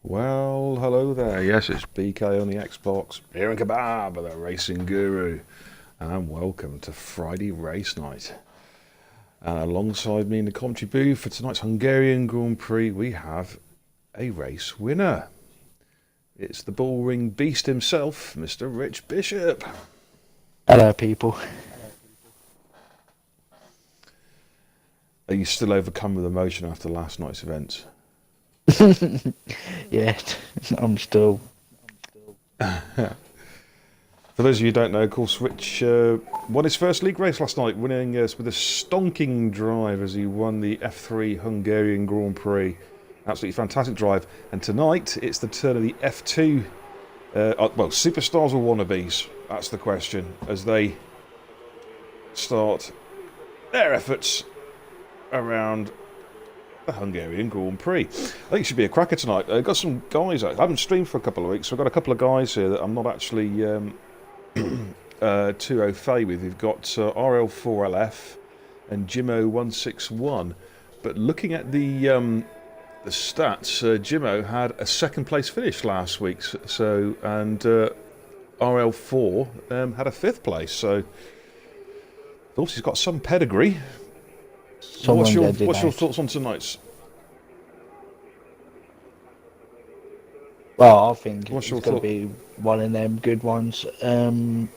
Well, hello there. Yes, it's BK on the Xbox. Here in Kebab, the racing guru. And welcome to Friday race night. And alongside me in the commentary booth for tonight's Hungarian Grand Prix, we have a race winner. It's the bullring beast himself, Mr. Rich Bishop. Hello, people. Are you still overcome with emotion after last night's events? Yeah, I'm still. For those of you who don't know, of course, Rich won his first league race last night, winning with a stonking drive as he won the F3 Hungarian Grand Prix. Absolutely fantastic drive. And tonight, it's the turn of the F2, well, superstars or wannabes? That's the question, as they start their efforts around the Hungarian Grand Prix. I think it should be a cracker tonight. I've got some guys, I haven't streamed for a couple of weeks, so I've got a couple of guys here that I'm not actually too au fait with. We've got RL4LF and Jimmo161. But looking at the stats, Jimmo had a second place finish last week, so and RL4 had a fifth place. So, of course, he's got some pedigree. What's your thoughts on tonight's? Well, I think it's going to be one of them good ones. I'm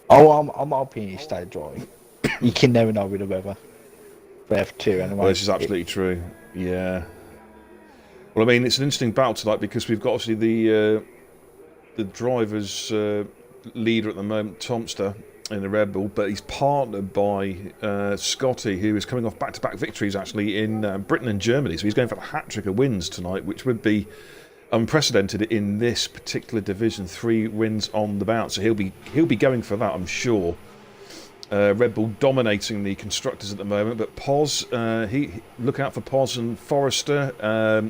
hoping he stay dry. You can never know with the weather. For F2 anyway. Well, this is absolutely true. Yeah. Well, I mean, it's an interesting battle tonight because we've got obviously the driver's leader at the moment, Tomster, in the Red Bull, but he's partnered by Scotty, who is coming off back-to-back victories actually in Britain and Germany. So he's going for the hat-trick of wins tonight, which would be unprecedented in this particular division. 3 wins on the bout, so he'll be going for that, I'm sure. Red Bull dominating the constructors at the moment, but Poz, look out for Poz and Forrester.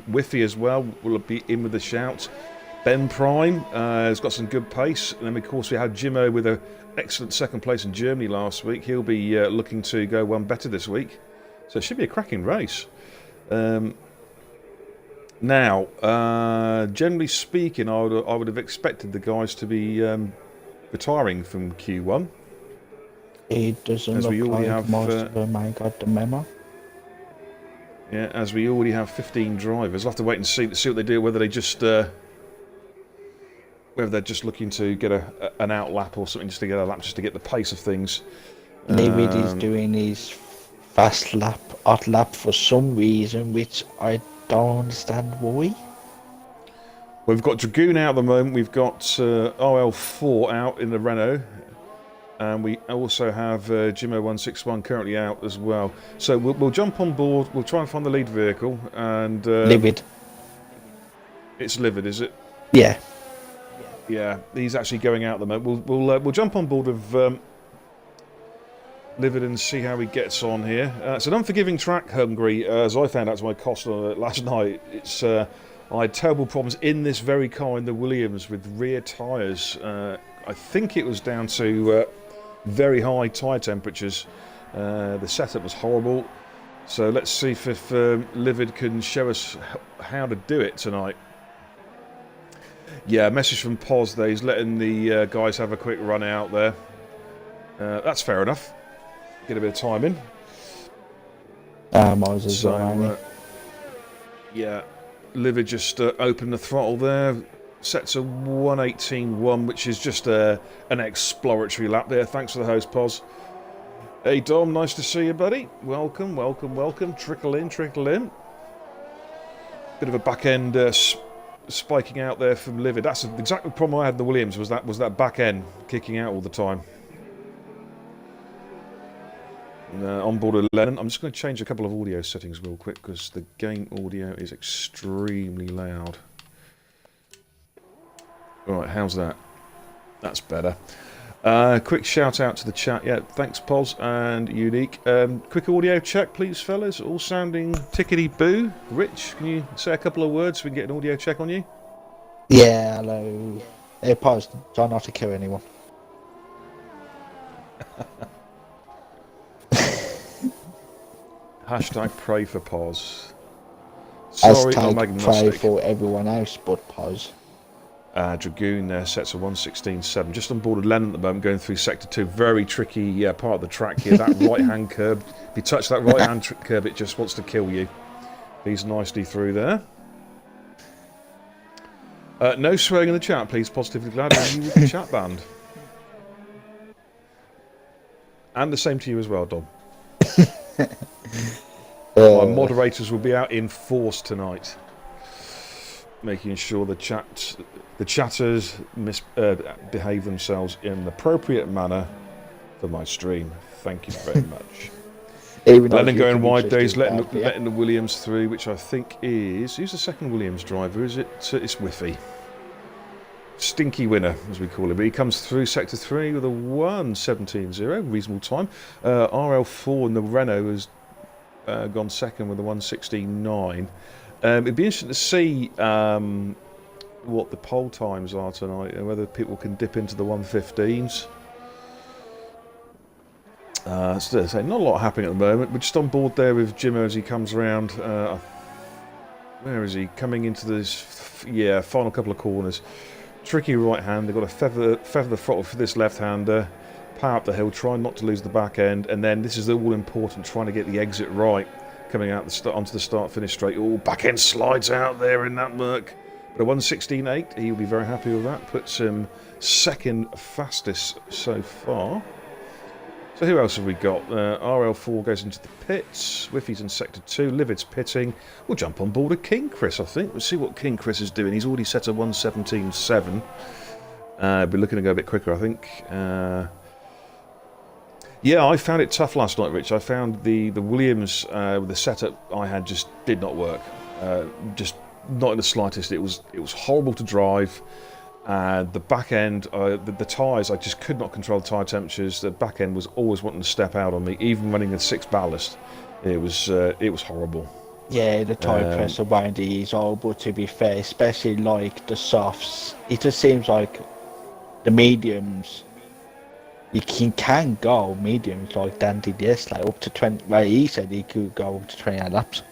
Whiffy as well will be in with a shout. Ben Prime has got some good pace, and then of course we had Jimmo with an excellent second place in Germany last week. He'll be looking to go one better this week, so it should be a cracking race. Now, generally speaking, I would have expected the guys to be retiring from Q1. It doesn't look like most of them I got the memo. Yeah, as we already have 15 drivers. We'll have to wait and see what they do, whether they just whether they're just looking to get an out lap or something, just to get a lap, just to get the pace of things. David is doing his fast lap, hot lap for some reason, which I don't understand why. We've got Dragoon out at the moment. We've got RL4 out in the Renault. And we also have Jimmo161 currently out as well. So we'll jump on board. We'll try and find the lead vehicle. And Livid. It's Livid, is it? Yeah. Yeah, he's actually going out at the moment. We'll jump on board with Livid and see how he gets on here. It's an unforgiving track, Hungary, as I found out to my cost last night. It's I had terrible problems in this very car in the Williams with rear tyres. I think it was down to very high tyre temperatures. The setup was horrible. So let's see if Livid can show us how to do it tonight. Yeah, message from Poz there. He's letting the guys have a quick run out there. That's fair enough. Get a bit of time in. Yeah, Livid just opened the throttle there. Sets a 1:18.1, which is just an exploratory lap there. Thanks for the host, Poz. Hey, Dom, nice to see you, buddy. Welcome, welcome, welcome. Trickle in, trickle in. Bit of a back end spiking out there from Livid. That's exactly the problem I had in the Williams, was that back end kicking out all the time. On board with Lennon, I'm just going to change a couple of audio settings real quick because the game audio is extremely loud. Alright, how's that? That's better. Quick shout out to the chat. Yeah, thanks Poz and Unique. Quick audio check please fellas, all sounding tickety-boo. Rich, can you say a couple of words so we can get an audio check on you? Yeah, hello. Hey, pause. Try not to kill anyone. Hashtag pray for Poz. Sorry, I'm making a pray mistake. for everyone else but Poz. Dragoon there sets a 116.7. Just on board of Lennon at the moment, going through sector 2. Very tricky part of the track here. That right-hand curb. If you touch that right-hand curb, it just wants to kill you. He's nicely through there. No swearing in the chat, please. Positively glad you with the chat band. And the same to you as well, Dom. My moderators will be out in force tonight, making sure the chatters behave themselves in an appropriate manner for my stream. Thank you very much. Lennon going wide days, letting the Williams through, which I think is... Who's the second Williams driver? Is it? It's Whiffy. Stinky winner, as we call him. But he comes through sector 3 with a 1:17.0, reasonable time. RL4 in the Renault has gone second with a 1:16.9. It'd be interesting to see what the pole times are tonight and whether people can dip into the 1:15s. So not a lot happening at the moment. We're just on board there with Jimmo as he comes around. Where is he? Coming into this, final couple of corners. Tricky right hand. They've got to feather the throttle for this left-hander. Power up the hill, trying not to lose the back end, and then this is all important, trying to get the exit right. Coming out onto the start-finish straight. Oh, back end slides out there in that murk. But a 1:16.8, he'll be very happy with that. Puts him second fastest so far. So who else have we got? RL4 goes into the pits. Whiffy's in sector 2. Livid's pitting. We'll jump on board a King Chris, I think. We'll see what King Chris is doing. He's already set a 1:17.7. Be looking to go a bit quicker, I think. Yeah, I found it tough last night, Rich. I found the Williams with the setup I had just did not work. Just not in the slightest. It was horrible to drive. The back end, the tyres, I just could not control the tyre temperatures. The back end was always wanting to step out on me, even running a 6 ballast. It was horrible. Yeah, the tyre pressure windy is horrible, to be fair, especially like the softs. It just seems like the mediums. You can go mediums like Dan did yesterday, up to 20. Well, he said he could go up to 28 laps.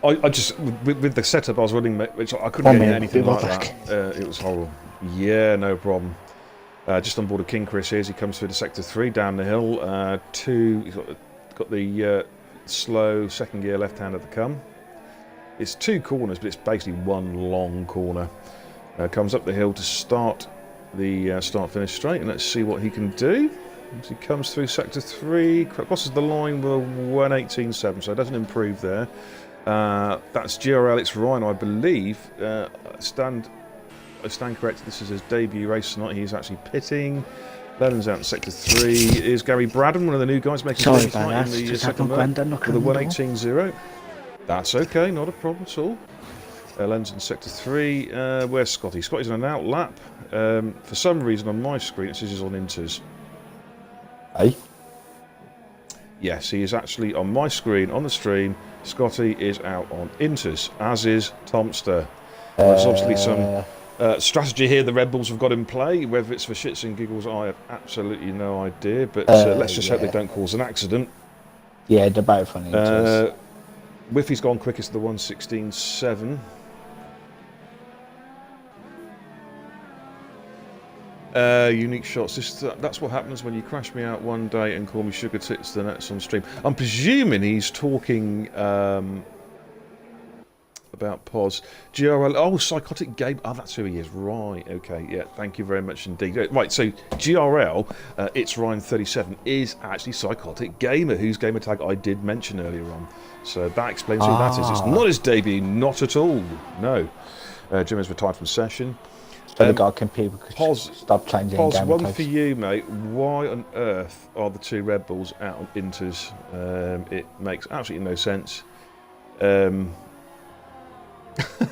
I just with the setup I was running, which I couldn't get anything like that. It was horrible. Yeah, no problem. Just on board of King Chris here as he comes through to sector 3 down the hill. He's got the slow second gear left hand at the come. It's 2 corners, but it's basically one long corner. Comes up the hill to start the start-finish straight, and let's see what he can do. As he comes through sector 3, crosses the line with a 1:18.7, so it doesn't improve there. That's GRL, it's Ryan, I believe. I stand corrected, this is his debut race tonight. He's actually pitting. Lennon's out in sector 3. Is Gary Braddon, one of the new guys, making things tonight in the second round with a 1:18.0. That's okay, not a problem at all. Lennon's in sector 3. Where's Scotty? Scotty's on an out lap. For some reason on my screen it says he's on inters. Hey? Yes, he is actually on my screen, on the stream. Scotty is out on inters, as is Tomster. There's obviously some strategy here the Red Bulls have got in play. Whether it's for shits and giggles, I have absolutely no idea. But let's just hope they don't cause an accident. Yeah, they're both on inters. Whiffy's gone quickest, the 1:16.7. Unique shots. That's what happens when you crash me out one day and call me sugar tits the next on stream. I'm presuming he's talking about about Pos. GRL, oh, Psychotic Game. Oh, that's who he is. Right, okay, yeah, thank you very much indeed. Right, so GRL, it's Ryan37, is actually Psychotic Gamer, whose gamer tag I did mention earlier on. So that explains who that is. It's not his debut, not at all. No. Jim has retired from session. So the guy can people stop changing Pos, gamer one tags. for you, mate. Why on earth are the two Red Bulls out on Inters? It makes absolutely no sense.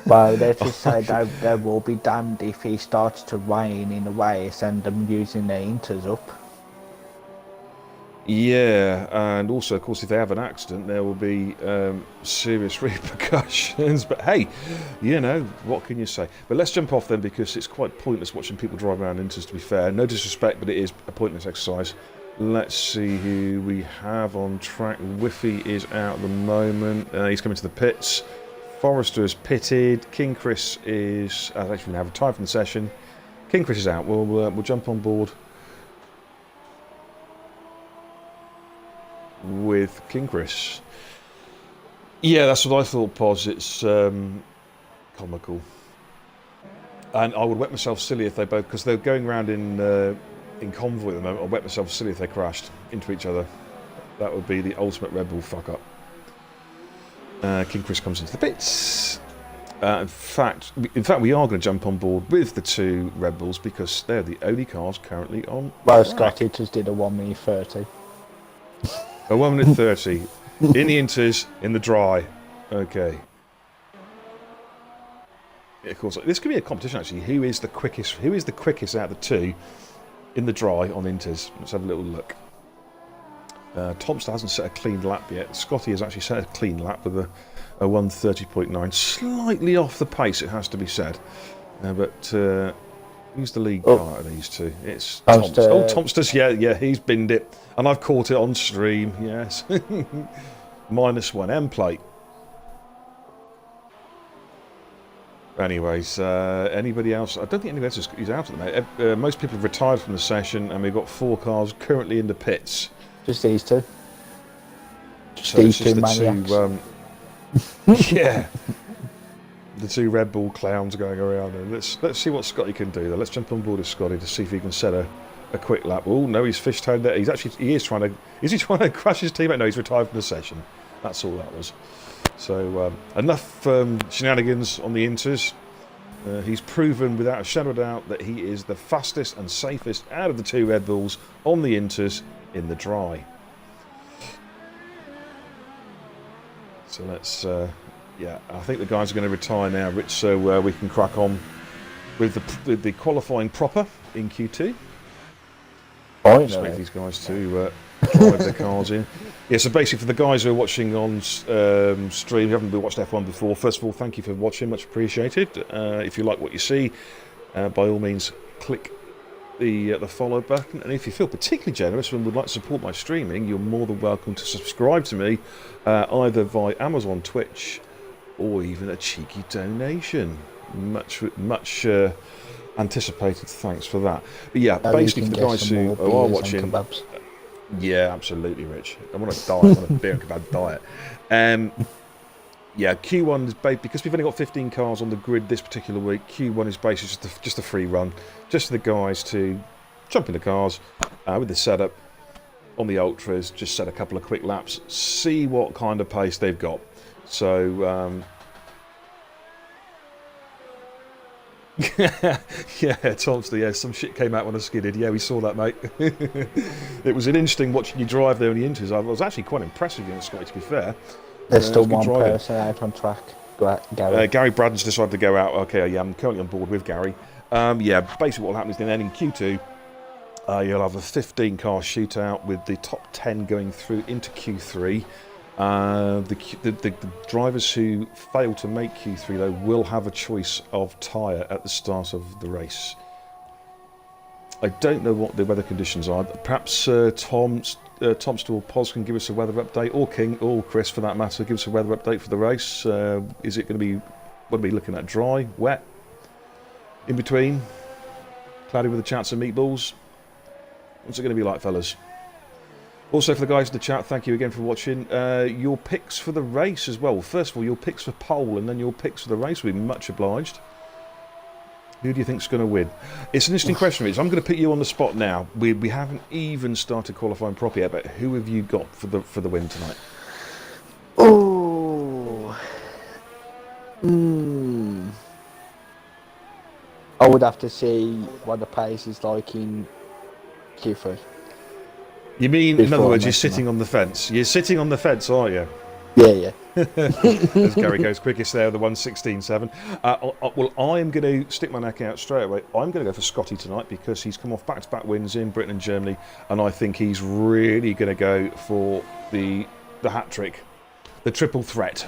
Well, let's just say that they will be damned if he starts to rain in the race and them using their Inters up. Yeah, and also, of course, if they have an accident, there will be serious repercussions. But hey, you know, what can you say? But let's jump off then, because it's quite pointless watching people drive around Inters, to be fair. No disrespect, but it is a pointless exercise. Let's see who we have on track. Whiffy is out at the moment. He's coming to the pits. Forrester is pitted. King Chris is actually now retired from the session. King Chris is out. We'll jump on board with King Chris. Yeah, that's what I thought, Pos. It's comical. And I would wet myself silly if they both, because they're going around in convoy at the moment. I'd wet myself silly if they crashed into each other. That would be the ultimate Red Bull fuck up. King Chris comes into the pits. In fact, we are going to jump on board with the two Red Bulls, because they're the only cars currently on. Well, Scotty just did a 1 minute 30. A 1 minute 30 in the Inters, in the dry. Okay. Yeah, of course, this could be a competition actually. Who is the quickest? Who is the quickest out of the two in the dry on Inters? Let's have a little look. Thompson hasn't set a clean lap yet. Scotty has actually set a clean lap with a 1:30.9, slightly off the pace, it has to be said. But who's the lead car out of these two? It's Thompson. Oh, Thompson's, yeah, he's binned it. And I've caught it on stream, yes. -1 M plate. Anyways, anybody else? I don't think anybody else is out at the minute. Most people have retired from the session, and we've got 4 cars currently in the pits. Just these two. So these two maniacs. Yeah. The two Red Bull clowns going around, and let's see what Scotty can do. Let's jump on board with Scotty to see if he can set a quick lap. Oh no, he's fish-tailed there. Is he trying to crash his teammate? No, he's retired from the session. That's all that was. So enough shenanigans on the Inters. He's proven without a shadow of a doubt that he is the fastest and safest out of the two Red Bulls on the Inters in the dry. So let's yeah, I think the guys are going to retire now, Rich, so we can crack on with the qualifying proper in Q2. Expect these guys to drive their cars in. Yeah, so basically for the guys who are watching on stream, who haven't watched F1 before, first of all, thank you for watching, much appreciated. If you like what you see, by all means, click the follow button, and if you feel particularly generous and would like to support my streaming, you're more than welcome to subscribe to me, either via Amazon, Twitch, or even a cheeky donation. Much anticipated thanks for that. But yeah, basically for the guys who are watching, yeah, absolutely, Rich. I want to diet, I want a beer and kebab diet. Yeah, Q1 is because we've only got 15 cars on the grid this particular week. Q1 is basically just a free run, just for the guys to jump in the cars with the setup on the ultras, just set a couple of quick laps, see what kind of pace they've got. So yeah, Thompson, yeah, some shit came out when I skidded. Yeah, we saw that, mate. It was interesting watching you drive there on the Inters. I was actually quite impressed with you, Scotty, to be fair. There's still one person out on track. Gary. Gary Braddon's decided to go out. Okay, yeah, I'm currently on board with Gary. Yeah, basically what will happen is then in Q2, you'll have a 15-car shootout with the top 10 going through into Q3. The drivers who fail to make Q3 though will have a choice of tyre at the start of the race. I don't know what the weather conditions are. Perhaps Tomster or Pos can give us a weather update, or King, or Chris for that matter, give us a weather update for the race. Is it going to be, what are we looking at, dry, wet, in between, cloudy with a chance of meatballs? What's it going to be like, fellas? Also, for the guys in the chat, thank you again for watching. Your picks for the race as well. First of all, your picks for pole, and then your picks for the race will be much obliged. Who do you think's going to win? It's an interesting question, Rich. I'm going to put you on the spot now. We haven't even started qualifying properly yet, but who have you got for the win tonight? Oh, I would have to see what the pace is like in Q3. You mean, Before in other words, I you're mention sitting on the fence. You're sitting on the fence, aren't you? Yeah. As Gary goes quickest there, the 1:16.7. Well, I am going to stick my neck out straight away. I'm going to go for Scotty tonight because he's come off back-to-back wins in Britain and Germany, and I think he's really going to go for the hat-trick, the triple threat.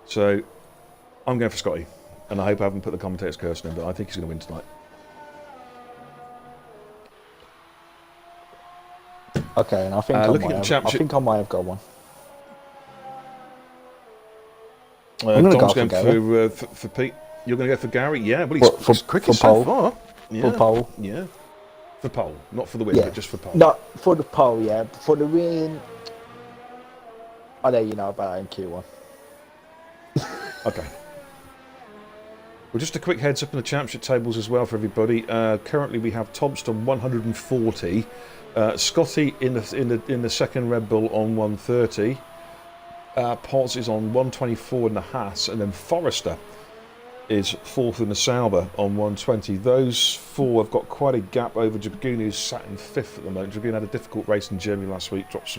So I'm going for Scotty, and I hope I haven't put the commentator's curse on him, but I think he's going to win tonight. Okay, and I think I might have got one. Dom's going for Pete. You're going to go for Gary? Yeah, well, he's quickest so far. Yeah. For pole? Yeah. For pole. Not for the win, but just for pole. Not for the pole, yeah. But for the win, I'll let you know about it in Q1. Okay. Well, just a quick heads up on the championship tables as well for everybody. Currently, we have Thompson 140, Scotty in the second Red Bull on 130. Potts is on 124 in the Haas, and then Forrester is fourth in the Sauber on 120. Those four have got quite a gap over Dragoon, who's sat in fifth at the moment. Dragoon had a difficult race in Germany last week, dropped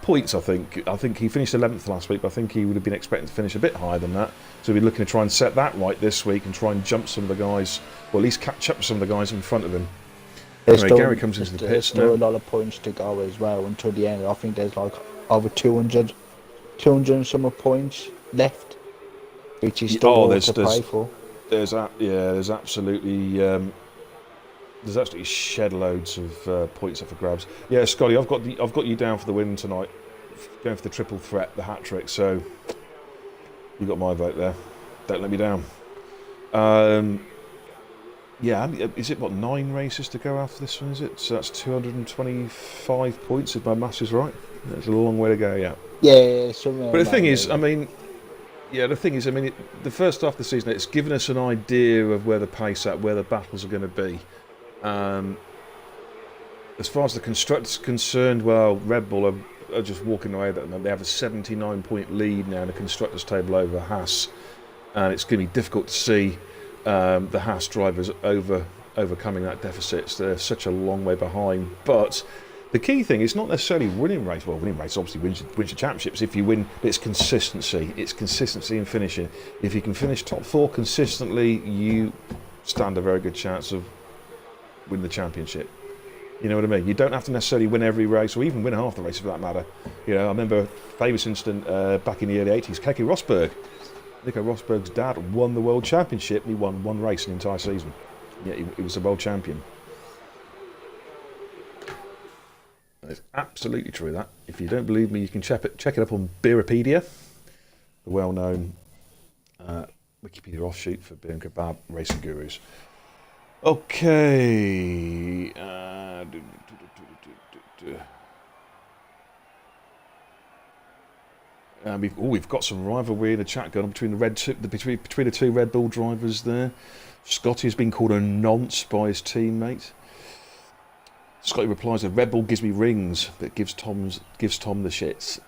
points, I think. I think he finished 11th last week, but I think he would have been expecting to finish a bit higher than that. So we're looking to try and set that right this week and try and jump some of the guys, or at least catch up with some of the guys in front of him. Anyway, Gary comes into the pits. There's still a lot of points to go as well until the end. I think there's like over 200 and some points left, which is still to play for. There's absolutely shed loads of points up for grabs. Yeah, Scotty, I've got you down for the win tonight, going for the triple threat, the hat trick. So you got my vote there. Don't let me down. Yeah, is it 9 races to go after this one? Is it? So that's 225 points if my maths is right. That's a long way to go. Yeah. Yeah. But the thing is, the first half of the season, it's given us an idea of where the pace at, where the battles are going to be. As far as the constructors are concerned, well, Red Bull are just walking away. They have a 79-point lead now in the constructors' table over Haas, and it's going to be difficult to see the Haas drivers overcoming that deficit. They're such a long way behind. But the key thing is not necessarily winning race. Well, winning race obviously wins your championships if you win, but it's consistency. It's consistency in finishing. If you can finish top 4 consistently, you stand a very good chance of winning the championship. You know what I mean? You don't have to necessarily win every race, or even win half the race for that matter. You know, I remember a famous incident back in the early 80s. Keke Rosberg. Nico Rosberg's dad won the world championship, and he won one race an entire season. Yeah, he was a world champion. It's absolutely true, that. If you don't believe me, you can check it up on Beeripedia, the well-known Wikipedia offshoot for beer and kebab racing gurus. Okay. We've got some rivalry in the chat going on between between the two Red Bull drivers there. Scotty has been called a nonce by his teammate. Scotty replies, "A Red Bull gives me rings, but gives Tom the shits."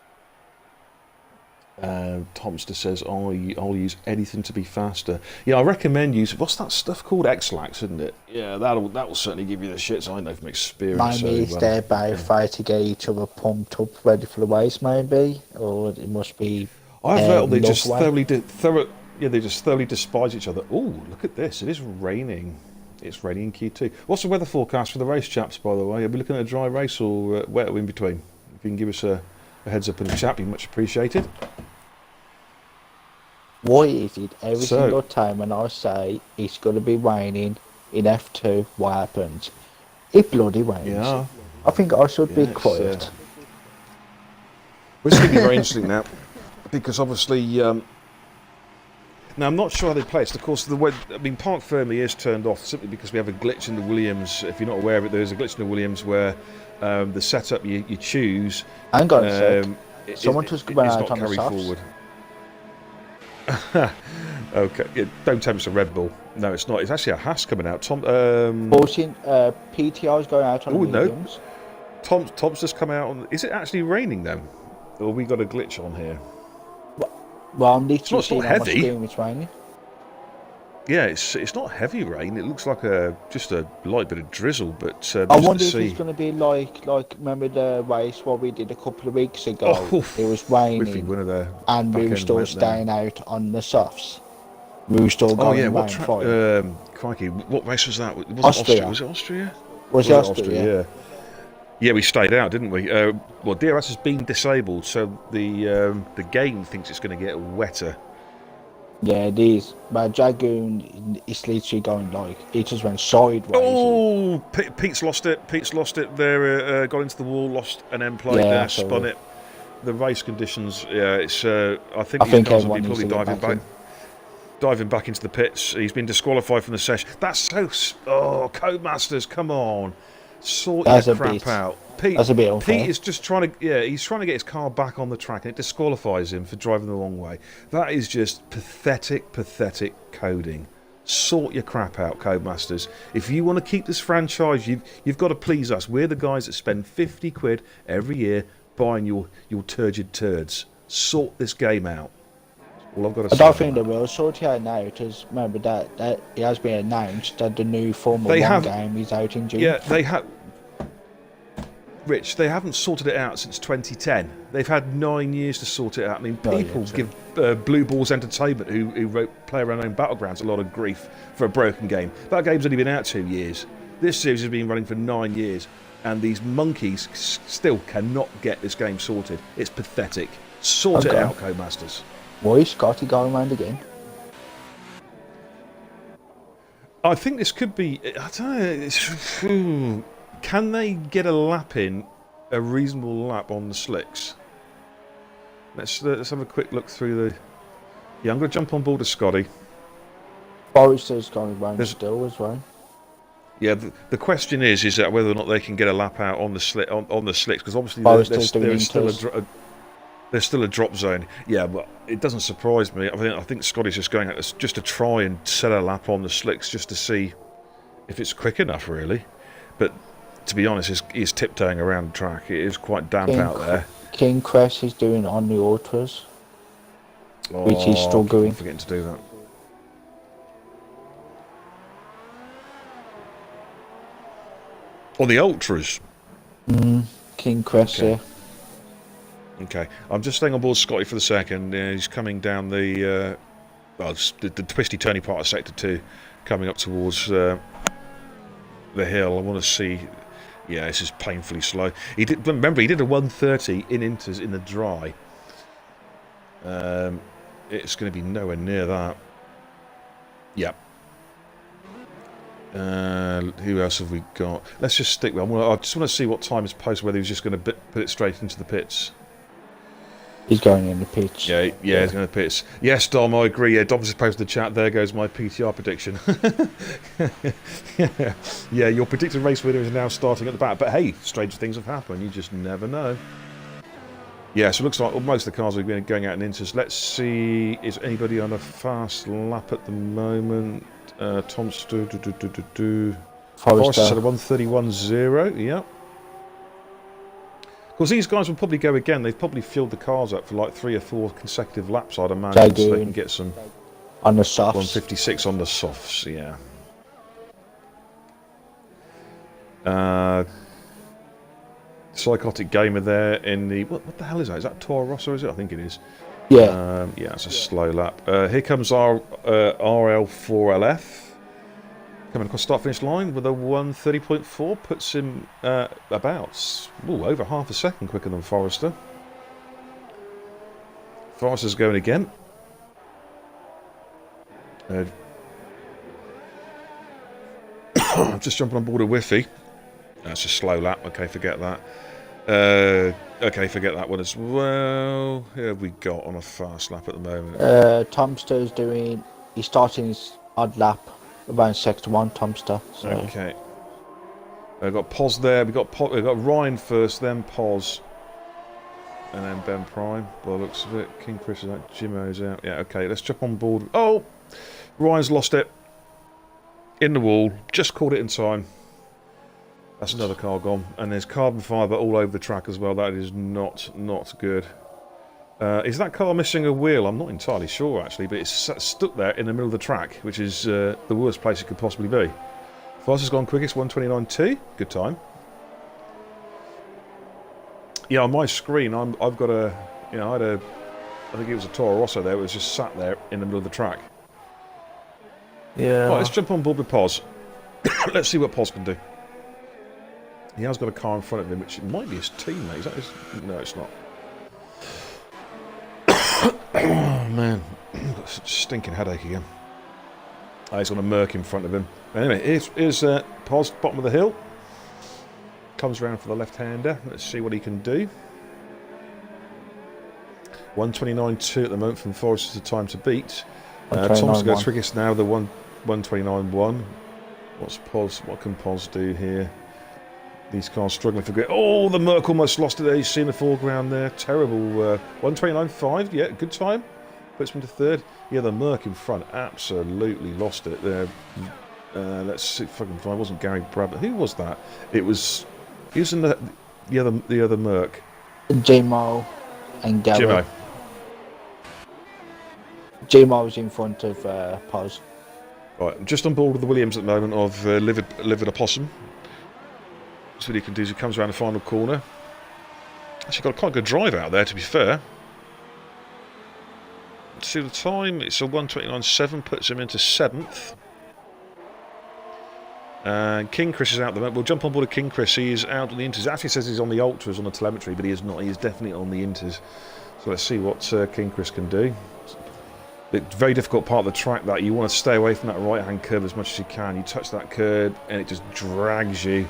Tomster says, I'll use anything to be faster. Yeah, I recommend using, what's that stuff called? X-Lax, isn't it? Yeah, that'll certainly give you the shits. I know from experience. Maybe it's their by to get each other pumped up, ready for the race, maybe, or it must be. I've heard they just thoroughly despise each other. Oh, look at this! It is raining. It's raining in Q2. What's the weather forecast for the race, chaps? By the way, are we looking at a dry race or wet or in between? If you can give us a heads up in the chat, be much appreciated. Why is it every single time when I say it's going to be raining in F2, what happens? It bloody rains. Yeah. I think I should be quiet. This is going to be very interesting now, because obviously, now I'm not sure how they play it. Of course, Park Fermi is turned off simply because we have a glitch in the Williams. If you're not aware of it, there's a glitch in the Williams where the setup you choose, Hang on a sec. Someone it's just went not out on the carry softs. forward. Okay, yeah, don't tell me it's a Red Bull. No, it's not. It's actually a Haas coming out. Tom, 14 PTR's going out on the no. mediums. Tom's just come out on. Is it actually raining then, or we got a glitch on here? Well, I'm literally not seeing on my heavy. screen it's raining. Yeah, it's not heavy rain. It looks like just a light bit of drizzle. But I wonder if it's going to be like remember the race what we did a couple of weeks ago? Oh, it was Whiffy raining, winner there. and we were still staying out on the softs. We were still going what round fine. Crikey, what race was that? Was Austria. It Was it Austria? Was it Austria? Yeah. Yeah, we stayed out, didn't we? Well, DRS has been disabled, so the game thinks it's going to get wetter. Yeah, it is. But Dragoon is literally going like it just went sideways. Oh, Pete's lost it. Pete's lost it. There, got into the wall, lost an end plate there, spun it. The race conditions, yeah, it's. I think these guys will be probably diving back into the pits. He's been disqualified from the session. That's so. Codemasters, come on. Sort your crap out. That's a bit unfair. Pete is just trying to, he's trying to get his car back on the track, and it disqualifies him for driving the wrong way. That is just pathetic, pathetic coding. Sort your crap out, Codemasters. If you want to keep this franchise, you've got to please us. We're the guys that spend 50 quid every year buying your turgid turds. Sort this game out. All I've got to say. I don't think they will sort it out now, because remember that it has been announced that the new Formula 1 game is out in June. Yeah, they have. Rich, they haven't sorted it out since 2010. They've had 9 years to sort it out. I mean, people give Blue Balls Entertainment, who wrote PlayerUnknown Battlegrounds, a lot of grief for a broken game. That game's only been out 2 years. This series has been running for 9 years, and these monkeys still cannot get this game sorted. It's pathetic. Sort it out, Codemasters. Why is Scotty going around again? I think this could be. I don't know. Can they get a lap in, a reasonable lap on the slicks? Let's have a quick look through the. Yeah, I'm going to jump on board with Scotty. Forrester's going around still as well. Yeah, the question is that whether or not they can get a lap out on the slicks, because obviously there's still a drop zone. Yeah, but it doesn't surprise me. I think Scotty's just going out just to try and set a lap on the slicks, just to see if it's quick enough, really. But to be honest, he's tiptoeing around the track. It is quite damp out there. King Crest is doing on the ultras, which he's struggling. I'm forgetting to do that. On the ultras. King Crest, yeah. Okay, I'm just staying on board Scotty for the second. He's coming down the twisty turny part of sector 2, coming up towards the hill. I want to see. Yeah, this is painfully slow. He did a 130 in inters in the dry. It's going to be nowhere near that. Yep. Who else have we got? Let's just stick with. I just want to see what time is posted. Whether he's just going to put it straight into the pits. He's going in the pitch. Yeah, he's going to pits. Yes, Dom, I agree. Yeah, Dom's just posted the chat. There goes my PTR prediction. Yeah, your predicted race winner is now starting at the back. But hey, strange things have happened. You just never know. Yeah, so it looks like most of the cars are going out in inters. Let's see, is anybody on a fast lap at the moment? Tom's Forrester's at a 131.0. Yep. Because these guys will probably go again. They've probably filled the cars up for like 3 or 4 consecutive laps, I'd imagine, so they can get some on the softs. 156 on the softs. Yeah. Psychotic Gamer there in the what the hell is that? Is that Toro Rosso? Is it? I think it is. Yeah. Yeah, it's a slow lap. Here comes our RL4LF. Coming across start finish line with a 130.4 puts him about over half a second quicker than Forrester. Forrester's going again. Just jumping on board a Whiffy. That's a slow lap. Okay, forget that. Okay, forget that one as well. Who have we got on a fast lap at the moment? Tomster's he's starting his odd lap around sector 1, Tomster. So. Okay. We've got Pos there. We've got Ryan first, then Pos, and then Ben Prime. By the looks of it, King Chris is out. Jimo's out. Yeah, okay. Let's jump on board. Oh, Ryan's lost it in the wall. Just caught it in time. That's another car gone, and there's carbon fibre all over the track as well. That is not good. Is that car missing a wheel? I'm not entirely sure actually, but it's stuck there in the middle of the track, which is the worst place it could possibly be. Fastest gone quickest 1:29.2. Good time. Yeah, on my screen, I've got a, I think it was a Toro Rosso there. It was just sat there in the middle of the track. Yeah. Right, let's jump on board with Pos. Let's see what Pos can do. He has got a car in front of him, which might be his teammate. Is that his? No, it's not. Oh man, I've got such a stinking headache again. Oh, he's got a Merc in front of him. Anyway, here's Pos, bottom of the hill. Comes around for the left-hander. Let's see what he can do. 1:29.2 at the moment from Forrest is the time to beat. Tom's goes quickest now. The 1:29.1. What can Pos do here? These cars struggling for grip. Oh, the Merc almost lost it there. You see in the foreground there. Terrible. 1:29.5. Yeah, good time. Puts him to third. Yeah, the Merc in front absolutely lost it there. Let's see if I can find. It wasn't Gary Bradley. Who was that? It was. He was in the other Merc. J-Mo and Gary. Jimo. J-Mo was in front of Pos. Right, I'm just on board with the Williams at the moment of Livid Opossum. So what he can do is he comes around the final corner. Actually got quite a good drive out there, to be fair. Let's see the time. It's a 1:29.7, puts him into 7th. And King Chris is out the moment. We'll jump on board with King Chris. He is out on the Inters. It actually says he's on the Ultras on the telemetry, but he is not. He is definitely on the Inters. So let's see what King Chris can do. It's a very difficult part of the track that you want to stay away from that right-hand curve as much as you can. You touch that curb and it just drags you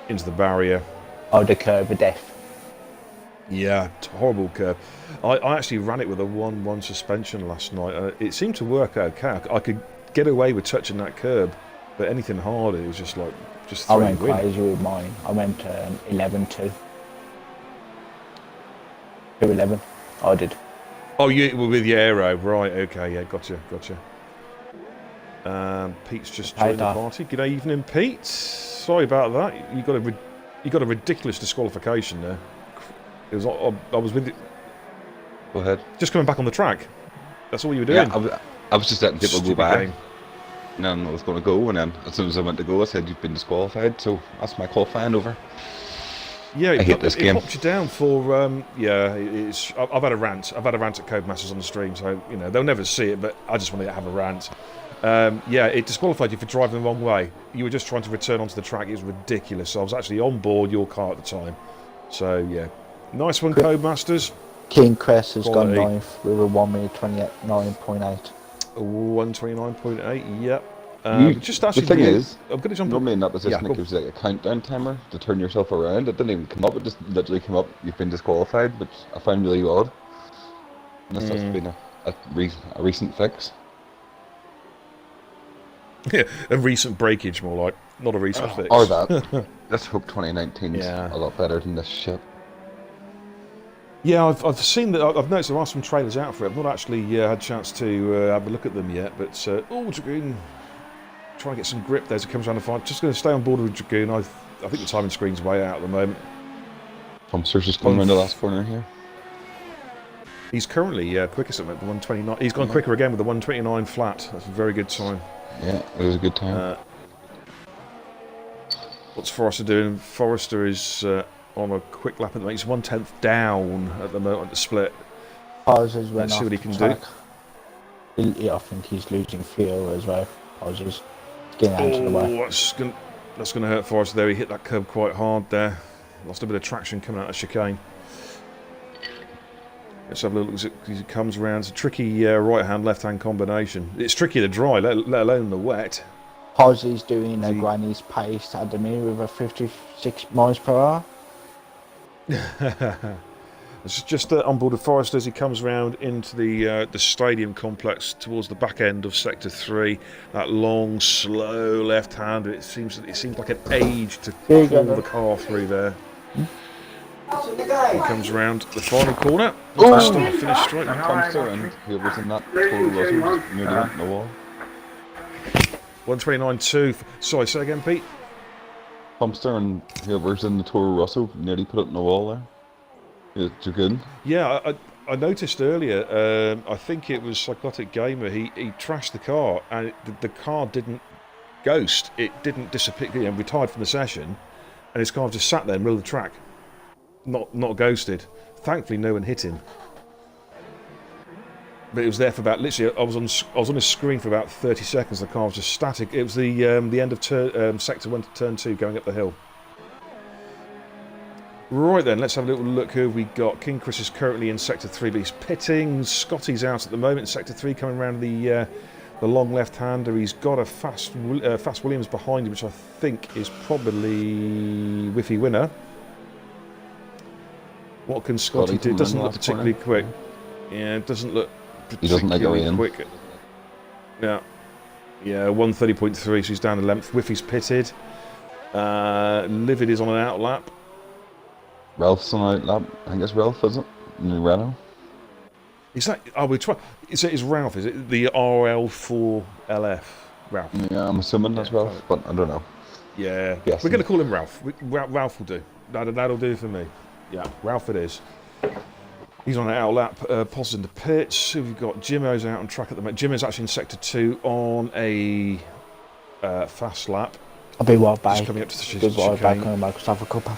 into the barrier. Oh, the curve of death. Yeah, horrible curve. I actually ran it with a 1-1 suspension last night. It seemed to work okay. I could get away with touching that curb, but anything harder, it was just like I went crazy with mine. I went 11-2. 2-11. I did. Oh, you were with your aero, right? Okay, yeah, gotcha. Pete's just joined the party. Good evening, Pete. Sorry about that. You got a ridiculous disqualification there. It was I was with you. Go ahead. Just coming back on the track. That's all you were doing. Yeah, I was just letting people Stupid go back. game. And then I was going to go, and then as soon as I went to go, I said you've been disqualified. So that's my qualifying over. Yeah, I hate this game. It popped you down for It's. I've had a rant. I've had a rant at Codemasters on the stream, so they'll never see it, but I just wanted to have a rant. Yeah, it disqualified you for driving the wrong way. You were just trying to return onto the track. It was ridiculous. So I was actually on board your car at the time. So yeah, nice one, Codemasters. King Crest has Quality. gone 9th with a 1:29.8. 1:29.8. Yep. Just The actually, thing is, I'm going to jump. normally in that position, Yeah, it gives you like a countdown timer to turn yourself around. It didn't even come up. It just literally came up. You've been disqualified, which I find really odd. And this has been a recent fix. Yeah, a recent breakage, more like, not a recent fix. Or that. Let's hope 2019 is Yeah. a lot better than this shit. Yeah, I've seen that. I've noticed there are some trailers out for it. I've not actually had a chance to have a look at them yet. But Dragoon, try and get some grip there as it comes around the fight. Just going to stay on board with Dragoon. I think the timing screen's way out at the moment. Thompson's just going around the last corner here. He's currently quickest at the 1:29. He's gone quicker again with the 1:29 flat. That's a very good time. Yeah, it was a good time. What's Forrester doing? Forrester is on a quick lap at the moment. He's 1/10 down at the moment to split. Pos has went Let's see off what he the can track. I think he's losing fuel as well. Pos is getting out of the way. That's going to hurt Forrester there. He hit that curb quite hard there. Lost a bit of traction coming out of chicane. Let's have a look as it comes around. It's a tricky right-hand, left-hand combination. It's tricky to dry, let alone the wet. Pos is doing a granny's pace at the minute with a 56 miles per hour. It's just on board of Forrester as he comes round into the stadium complex towards the back end of Sector 3. That long, slow left-hander. It seems like an age to pull the car through there. He comes round the final corner. Start finish straight. Thompson and whoever's in that Toro Rosso just nearly went in the wall. 129.2. Sorry, say again, Pete. Thompson and whoever's in the Toro Rosso nearly put it in the wall there. You're good. Yeah, I noticed earlier. I think it was Psychotic Gamer. He trashed the car, and the car didn't ghost. It didn't disappear. Retired from the session, and his car just sat there in the middle of the track, not ghosted. Thankfully, no one hit him. But it was there for about literally. I was on his screen for about 30 seconds. The car was just static. It was the end of Sector 1 to Turn 2 going up the hill. Right then, let's have a little look who we got. King Chris is currently in Sector 3, but he's pitting. Scotty's out at the moment in Sector 3, coming around the long left-hander. He's got a fast Williams behind him, which I think is probably Whiffy Winner. What can Scotty do? Doesn't look particularly quick. Yeah, it doesn't look particularly quick. Yeah, 130.3, so he's down the length. Whiffy's pitted. Livid is on an outlap. Ralph's on outlap. I think it's Ralph, is it? In Renault. Is that? Oh, we try. Is Ralph? Is it the RL4 LF? Ralph. Yeah, I'm assuming that's Ralph, but I don't know. Yeah, we're going to call him Ralph. Ralph will do. That'll do for me. Yeah, Ralph it is. He's on an outlap, Poz in the pits. Who we've got? Jimmo's out on track at the moment. Jimmo's actually in Sector 2 on a fast lap. I'll be right back. Just coming up to the chicane. Coming back to have a cuppa.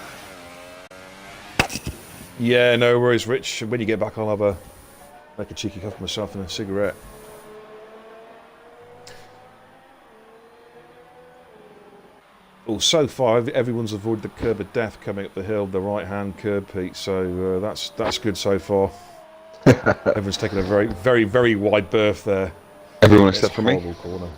Yeah, no worries, Rich. When you get back, I'll have make a cheeky cup of myself and a cigarette. Well, so far everyone's avoided the curb of death coming up the hill, the right-hand curb, Pete. So that's good so far. Everyone's taken a very, very, very wide berth there. Everyone except for me. Corner.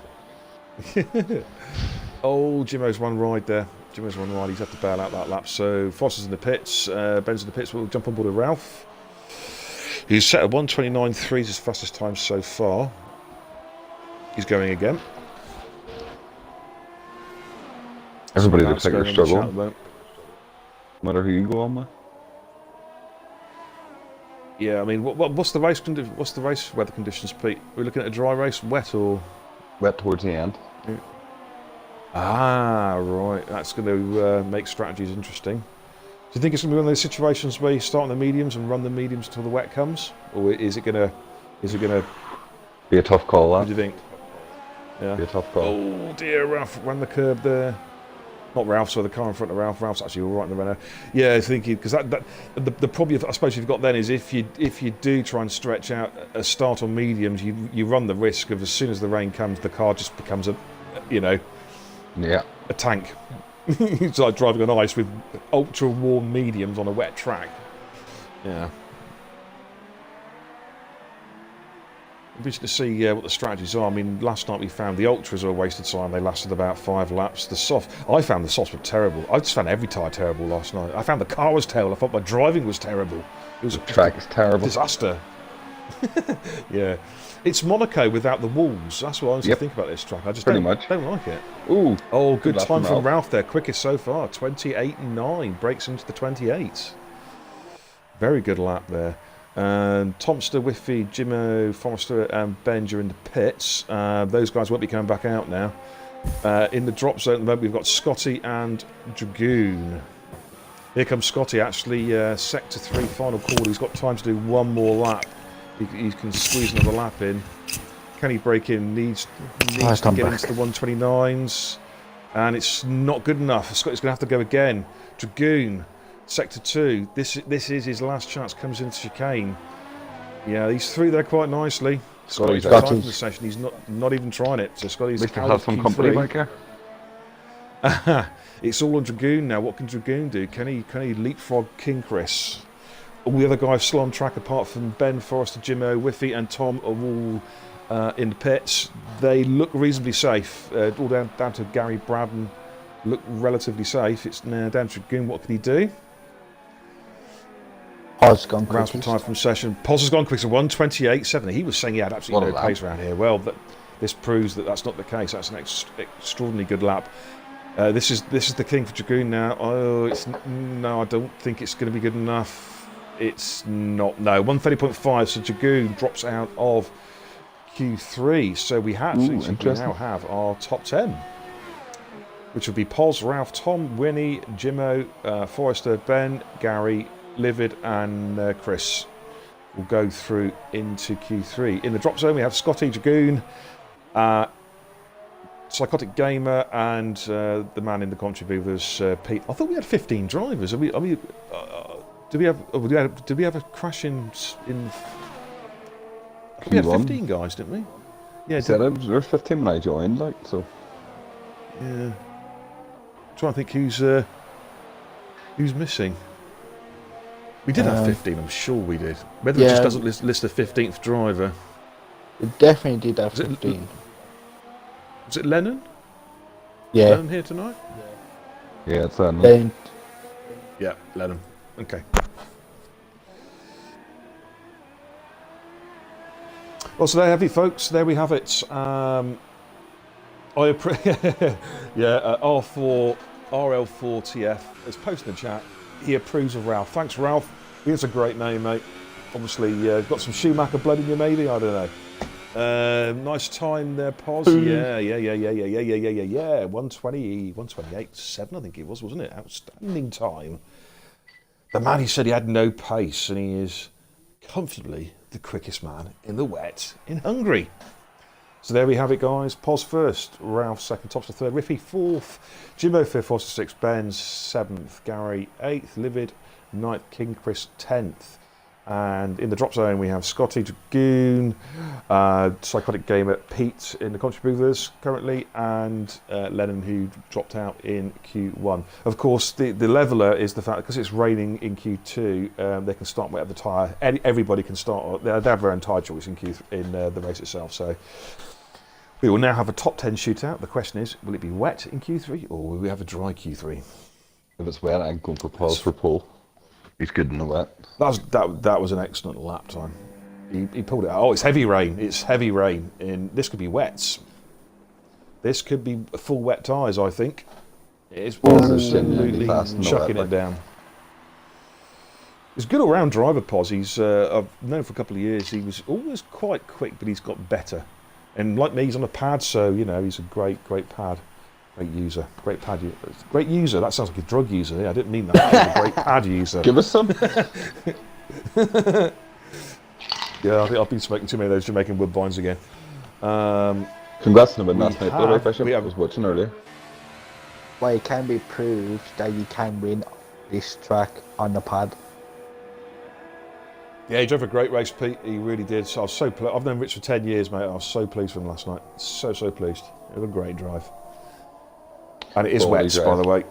Oh, Jimmo's one ride there. Jimmo's one ride. He's had to bail out that lap. So Foster's in the pits. Ben's in the pits. We'll jump on board with Ralph. He's set at 129.3, his fastest time so far. He's going again. Everybody looks like they're struggling. No matter who you go on with. Yeah, I mean, what's the race weather conditions, Pete? We're looking at a dry race, wet or wet towards the end. Yeah. Ah, right. That's going to make strategies interesting. Do you think it's going to be one of those situations where you start on the mediums and run the mediums until the wet comes, or is it going to be a tough call? What do you think? Yeah, be a tough call. Oh dear, Ralph ran the curb there. Not Ralph, so the car in front of Ralph. Ralph's actually all right in the Renault. Yeah, I was thinking because the problem I suppose you've got then is if you do try and stretch out a start on mediums, you run the risk of as soon as the rain comes, the car just becomes a tank. It's like driving on ice with ultra warm mediums on a wet track. Yeah. Interesting to see what the strategies are. I mean, last night we found the ultras were a wasted time. They lasted about 5 laps. I found the softs were terrible. I just found every tyre terrible last night. I found the car was terrible. I thought my driving was terrible. It was the track is terrible. Disaster. Yeah. It's Monaco without the walls. That's what I honestly think about this track. I just don't like it. Ooh. Oh, good time from Ralph there. Quickest so far. 28.9. Breaks into the 28. Very good lap there. And Tomster, Whiffy, Jimmo, Forrester and Benj are in the pits. Those guys won't be coming back out now. In the drop zone at the moment we've got Scotty and Dragoon. Here comes Scotty actually, Sector 3 final call. He's got time to do one more lap. He can squeeze another lap in. Can he break in? Needs to get into the 129s. And it's not good enough. Scotty's going to have to go again. Dragoon. Sector 2, this is his last chance, comes into chicane. Yeah, he's through there quite nicely. Scotty's got time in the session, he's not even trying it. So Scotty's have some company back here. It's all on Dragoon now. What can Dragoon do? Can he leapfrog King Chris? All the other guys still on track apart from Ben, Forrester, Jimmo, Whiffy and Tom are all in the pits. They look reasonably safe. All down to Gary Braden look relatively safe. It's now down to Dragoon. What can he do? Oz gone Rounds for quickest. time from session. Pos has gone quick, so 1:28.70. He was saying he had absolutely What a no pace lap. around here. Well, this proves that that's not the case. That's an extraordinarily good lap. This is the king for Dragoon now. Oh, no, I don't think it's going to be good enough. It's not. No, 1:30.5. So Dragoon drops out of Q3. So we now have our top 10, which would be Pos, Ralph, Tom, Winnie, Jimmo, Forrester, Ben, Gary, Livid, and Chris will go through into Q3. In the drop zone, we have Scotty, Dragoon, Psychotic Gamer, and the man in the commentary booth was Pete. I thought we had 15 drivers. Did we have a crash in? We had 15 guys, didn't we? Yeah. There was 15 when I joined, like so. Yeah. Trying to think who's missing. We did have 15, I'm sure we did. Whether it just doesn't list the 15th driver. We definitely did have 15. Was it Lennon? Yeah. Lennon here tonight? Yeah, it's Then Yeah, Lennon. Okay. Well, so there you have it, folks. There we have it. R4 RL4TF has posted in the chat. He approves of Ralph. Thanks, Ralph. It's a great name, mate. Obviously, got some Schumacher blood in you, maybe. I don't know. Nice time there, Pos. Yeah. 128.7, I think it was, wasn't it? Outstanding time. The man, he said he had no pace, and he is comfortably the quickest man in the wet in Hungary. So there we have it, guys. Pos first, Ralph second, Topster third, Riffy fourth, Jimbo fifth, Foster sixth, Ben seventh, Gary eighth, Livid ninth, King Chris 10th. And in the drop zone we have Scotty, Dragoon, Psychotic Gamer, Pete in the contributors currently, and Lennon, who dropped out in Q1. Of course, the leveller is the fact because it's raining in Q2, they can start wherever the tyre. Everybody can start. They have their own tyre choice in the race itself. So we will now have a top 10 shootout. The question is, will it be wet in Q3 or will we have a dry Q3? If it's wet, I'm going for Pos for pole. He's good in the wet. That was an excellent lap time. He pulled it out. Oh, it's heavy rain. It's heavy rain. This could be wets. This could be full wet tyres, I think. It is absolutely chucking it down. He's a good all-round driver, Pos. I've known for a couple of years. He was always quite quick, but he's got better. And like me, he's on a pad, so, he's a great pad. Great user. Great pad user. Great user. That sounds like a drug user. Yeah, I didn't mean that. He's a great pad user. Give us some. Yeah, I think I've been smoking too many of those Jamaican Woodbines again. Congrats on the win last night, by the way, Bishop. I was watching earlier. Well, it can be proved that you can win this track on the pad. Yeah, he drove a great race, Pete. He really did. So I was so pleased. I've known Rich for 10 years, mate. I was so pleased with him last night. So pleased. It was a great drive. And it is wet, by the way.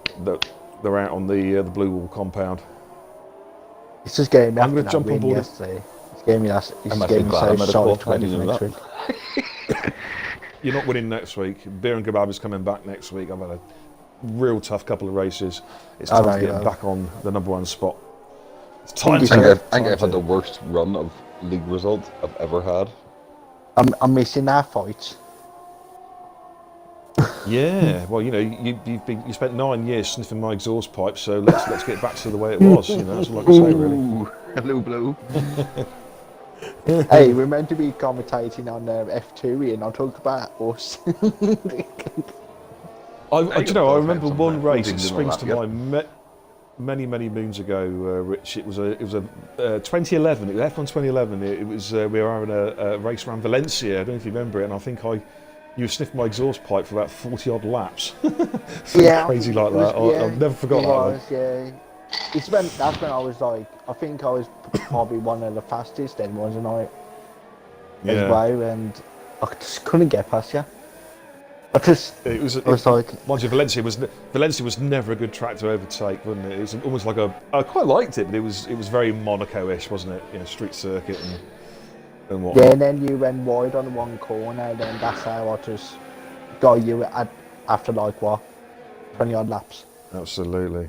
They're out on the Blue Wall compound. It's just getting me I'm going to jump on board yesterday. It's getting me so excited for next week. You're not winning next week. Beer and Kebab is coming back next week. I've had a real tough couple of races. It's time to get back on the #1 spot. It's time I think I've had the worst run of league results I've ever had. I'm missing our fights. Yeah, well, you spent 9 years sniffing my exhaust pipe, so let's get back to the way it was. That's all I can say, really. Hello, Blue. Hey, we're meant to be commentating on F2 and I'll talk about us. I remember one race. It springs to mind many moons ago, Rich. It was a 2011. It was F1 2011. It was we were having a race around Valencia. I don't know if you remember it, and I think you sniffed my exhaust pipe for about 40 odd laps. Crazy like that. I've never forgot that one. Yeah. That's when I was I think I was probably one of the fastest then, wasn't I? Yeah. As well, and I just couldn't get past you. Mind you, Valencia was never a good track to overtake, wasn't it? It was almost like I quite liked it, but it was very Monaco-ish, wasn't it? Street circuit and whatnot. Yeah, and then you went wide on one corner, then that's how I just got you after 20 odd laps. Absolutely.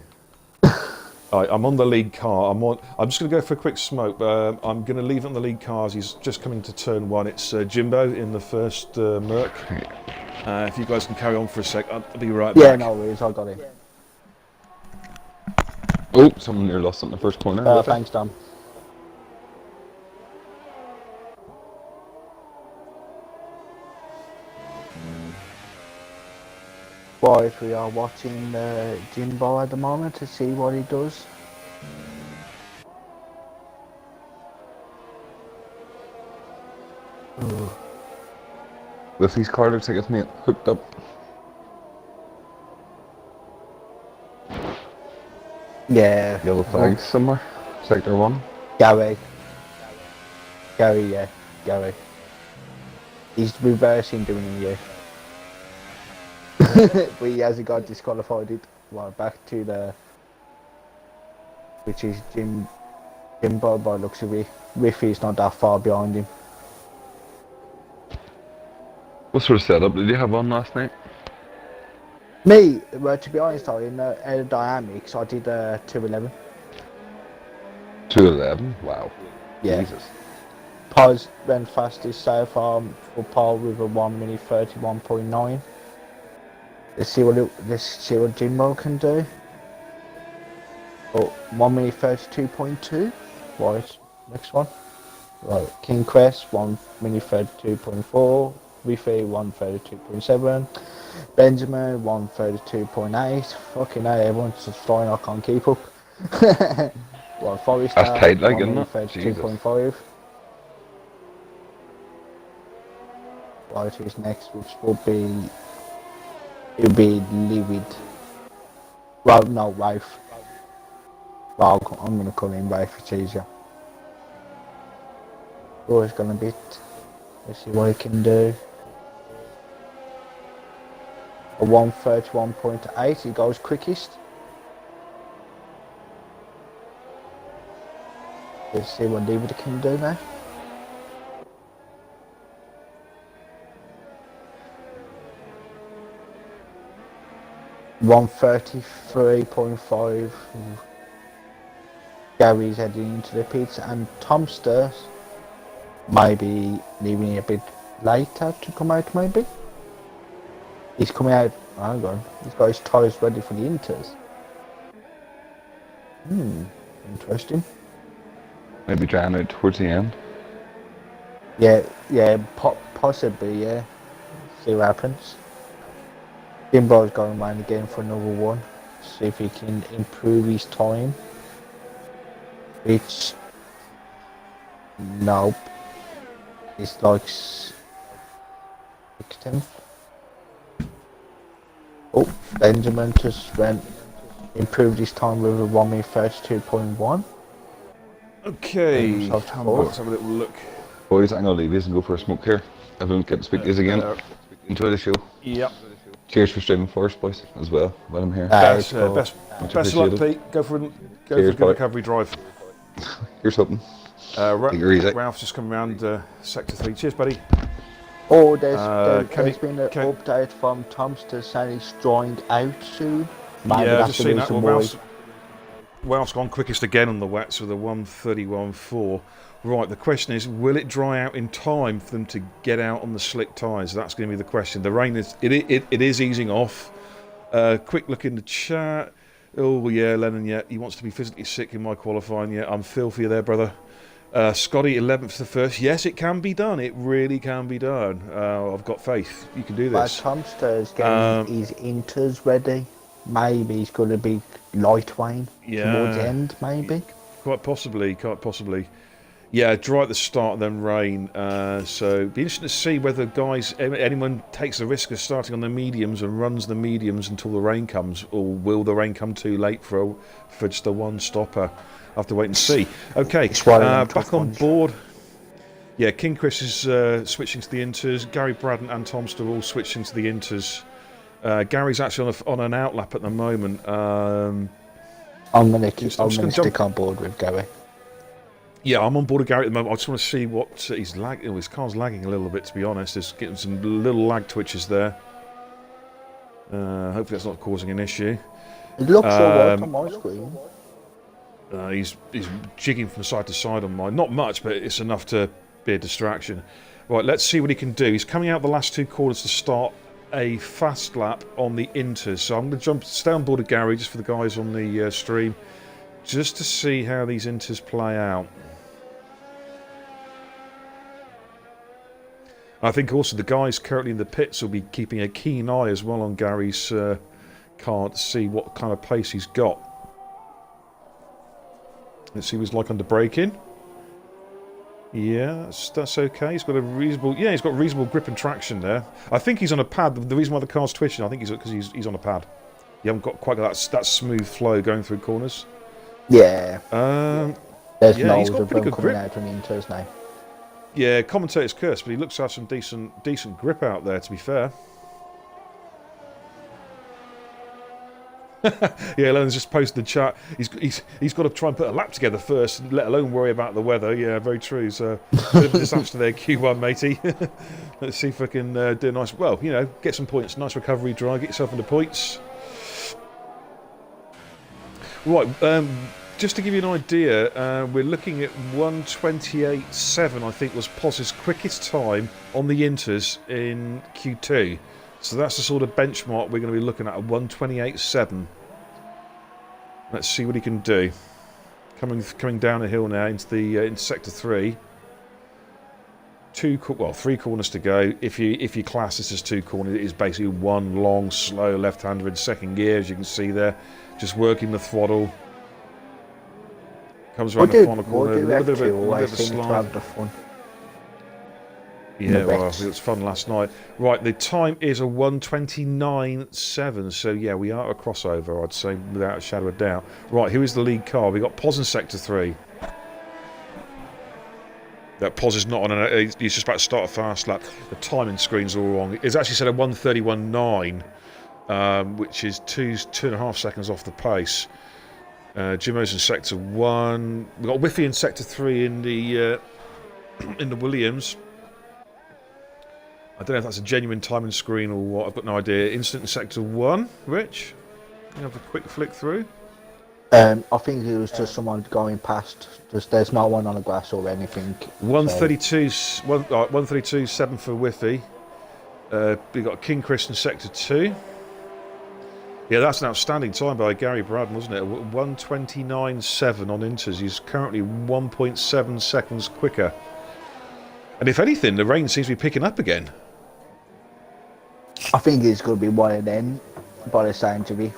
I'm on the lead car. I'm just going to go for a quick smoke. I'm going to leave it on the lead cars. He's just coming to turn 1. It's Jimbo in the first Merc. If you guys can carry on for a sec, I'll be right back. Yeah, no worries, I got him. Oh, someone near lost it in the first corner. Thanks, Dom. Boys, we are watching Jimbo at the moment to see what he does. With these car looks like it's mate hooked up. Yeah. Yellow flags somewhere. Sector 1. Gary, yeah, Gary. He's reversing doing you. But he hasn't got disqualified it. Well, back to the... Which is Jimbo by looks of it. Riffy's not that far behind him. What sort of setup did you have on last night? Me, well, to be honest, in aerodynamics, I did 211. 211? Wow. Yeah. Jesus. Paz went fastest so far for Paul with a 1 minute 31.9. Let's see what Jimbo can do. Oh, 1 minute 32.2. Right, next one. Right, King Quest 1 minute 32.4. Riffy 132.7. Benjamin 132.8. Fucking hell, everyone's just flying. I can't keep up. Well, Forrester That's tight, like, 1 isn't minute it? 32.5. Right, who's next? Which will be... It'll be Livid. Well, no, Rafe. Well, I'm gonna call him Rafe, it's easier. Oh, he's gonna beat. Let's see what he can do. A 131.8, he goes quickest. Let's see what David can do now. $133.5. Gary's heading into the pits, and Tomster maybe leaving a bit later to come out, maybe. He's coming out, hang on, he's got his tyres ready for the Inters. Interesting. Maybe drying out towards the end. Yeah, possibly, yeah. See what happens. Jimbo's going around again for another one. See if he can improve his time. Which... Nope. It's like... 16th. Oh, Benjamin just went... Improved his time with a 1 minute 32.1. Okay, let's have a little look. Boys, I'm gonna leave this and go for a smoke here. Everyone get to speak this again. Enjoy the show. Yep. Cheers for streaming for us, boys, as well, while I'm here. Best cool. of luck, Pete. Go for a good recovery drive. Here's hoping. Ralph's just come around Sector 3. Cheers, buddy. Oh, there's been an update from Tomster saying he's drawing out soon. Maybe yeah, that's just seen that. Well, why. Ralph's gone quickest again on the wets with a 131.4. Right, the question is, will it dry out in time for them to get out on the slick tyres? That's going to be the question. The rain is it is easing off. Quick look in the chat. Oh yeah, Lennon. Yeah, he wants to be physically sick in my qualifying. Yeah, I'm Phil for you there, brother. Scotty, 11th to first. Yes, it can be done. It really can be done. I've got faith. You can do this. But Tomster's getting his Inters ready. Maybe he's going to be lightweight towards the end, maybe. Quite possibly. Yeah, dry at the start and then rain. So it'd be interesting to see whether anyone takes the risk of starting on the mediums and runs the mediums until the rain comes, or will the rain come too late for just a one-stopper? I'll have to wait and see. Okay, back on board. Yeah, King Chris is switching to the Inters. Gary Braddon and Tomster are all switching to the Inters. Gary's actually on an outlap at the moment. I'm going to stick on board with Gary. Yeah, I'm on board with Gary at the moment. I just want to see what he's lagging. His car's lagging a little bit, to be honest. There's getting some little lag twitches there. Hopefully that's not causing an issue. It looks alright on my screen. He's jigging from side to side on mine. Not much, but it's enough to be a distraction. Right, let's see what he can do. He's coming out the last two corners to start a fast lap on the inters. So I'm going to stay on board of Gary just for the guys on the stream, just to see how these inters play out. I think also the guys currently in the pits will be keeping a keen eye as well on Gary's car to see what kind of pace he's got. Let's see what he's like under braking. Yeah, that's okay. He's got a reasonable, he's got reasonable grip and traction there. I think he's on a pad. The reason why the car's twitching, I think he's because he's on a pad. You haven't got quite that smooth flow going through corners. Yeah. There's he's got of pretty them good coming grip. out on inters now. Yeah, commentator's curse, but he looks to have some decent grip out there, to be fair. Yeah, Lenon's just posted the chat. He's got to try and put a lap together first, let alone worry about the weather. Yeah, very true. So, bit of a disaster there, Q1, matey. Let's see if I can do a nice, well, get some points. Nice recovery drive, get yourself into points. Right, just to give you an idea, we're looking at 1:28.7, I think, was Poz's quickest time on the inters in Q2. So that's the sort of benchmark we're going to be looking at 1:28.7. Let's see what he can do. Coming down a hill now into sector 3. Three corners to go. If you class this as two corners, it is basically one long, slow left-hander in second gear, as you can see there, just working the throttle. Comes around the final corner, a little bit of a slide. Yeah, well, it was fun last night. Right, the time is a 1:29.7, so yeah, we are a crossover, I'd say, without a shadow of doubt. Right, who is the lead car? We've got Poz in sector 3. That Poz is not on he's just about to start a fast lap. The timing screen's all wrong. It's actually set at 1:31.9, which is 2.5 seconds off the pace. Jimo's in sector 1. We've got Whiffy in sector 3 in the Williams. I don't know if that's a genuine timing screen or what. I've got no idea. Instant in sector 1. Rich, you have a quick flick through. I think it was just someone going past. There's no one on the grass or anything. 1:32.7 for Whiffy. We've got King Chris in sector 2. Yeah, that's an outstanding time by Gary Braden, wasn't it? 1:29.7 on inters. He's currently 1.7 seconds quicker. And if anything, the rain seems to be picking up again. I think it's going to be one of them by the sound of it.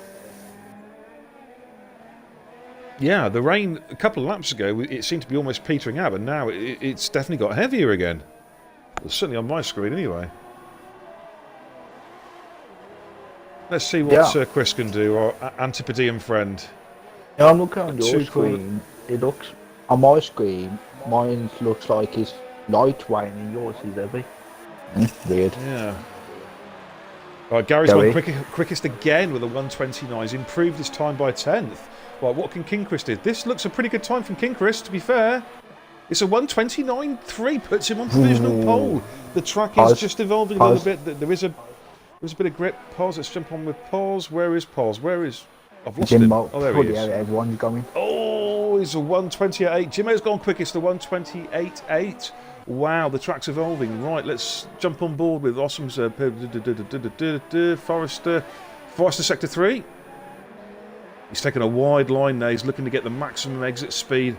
Yeah, the rain a couple of laps ago, it seemed to be almost petering out, but now it's definitely got heavier again. Well, certainly on my screen anyway. Let's see what Chris can do, our Antipodean friend. Yeah, I'm looking on your screen. It looks, on my screen, mine looks like it's light rain and yours is heavy. Weird. Yeah. Right, Gary's gone quickest again with a 1:29. He's improved his time by a 10th. Right, what can King Chris do? This looks a pretty good time from King Chris, to be fair. It's a 1:29.3, puts him on provisional pole. The track is just evolving a little bit. There is a bit of grip. Pause. Let's jump on with Pause. Where is Pause? I've lost him. Oh, there he is. Everyone's going. Oh, it's a 1:28.8. Jimo's gone quickest, a 1:28.8. Wow, the track's evolving. Right, let's jump on board with Awesome's Forrester sector 3. He's taken a wide line there. He's looking to get the maximum exit speed.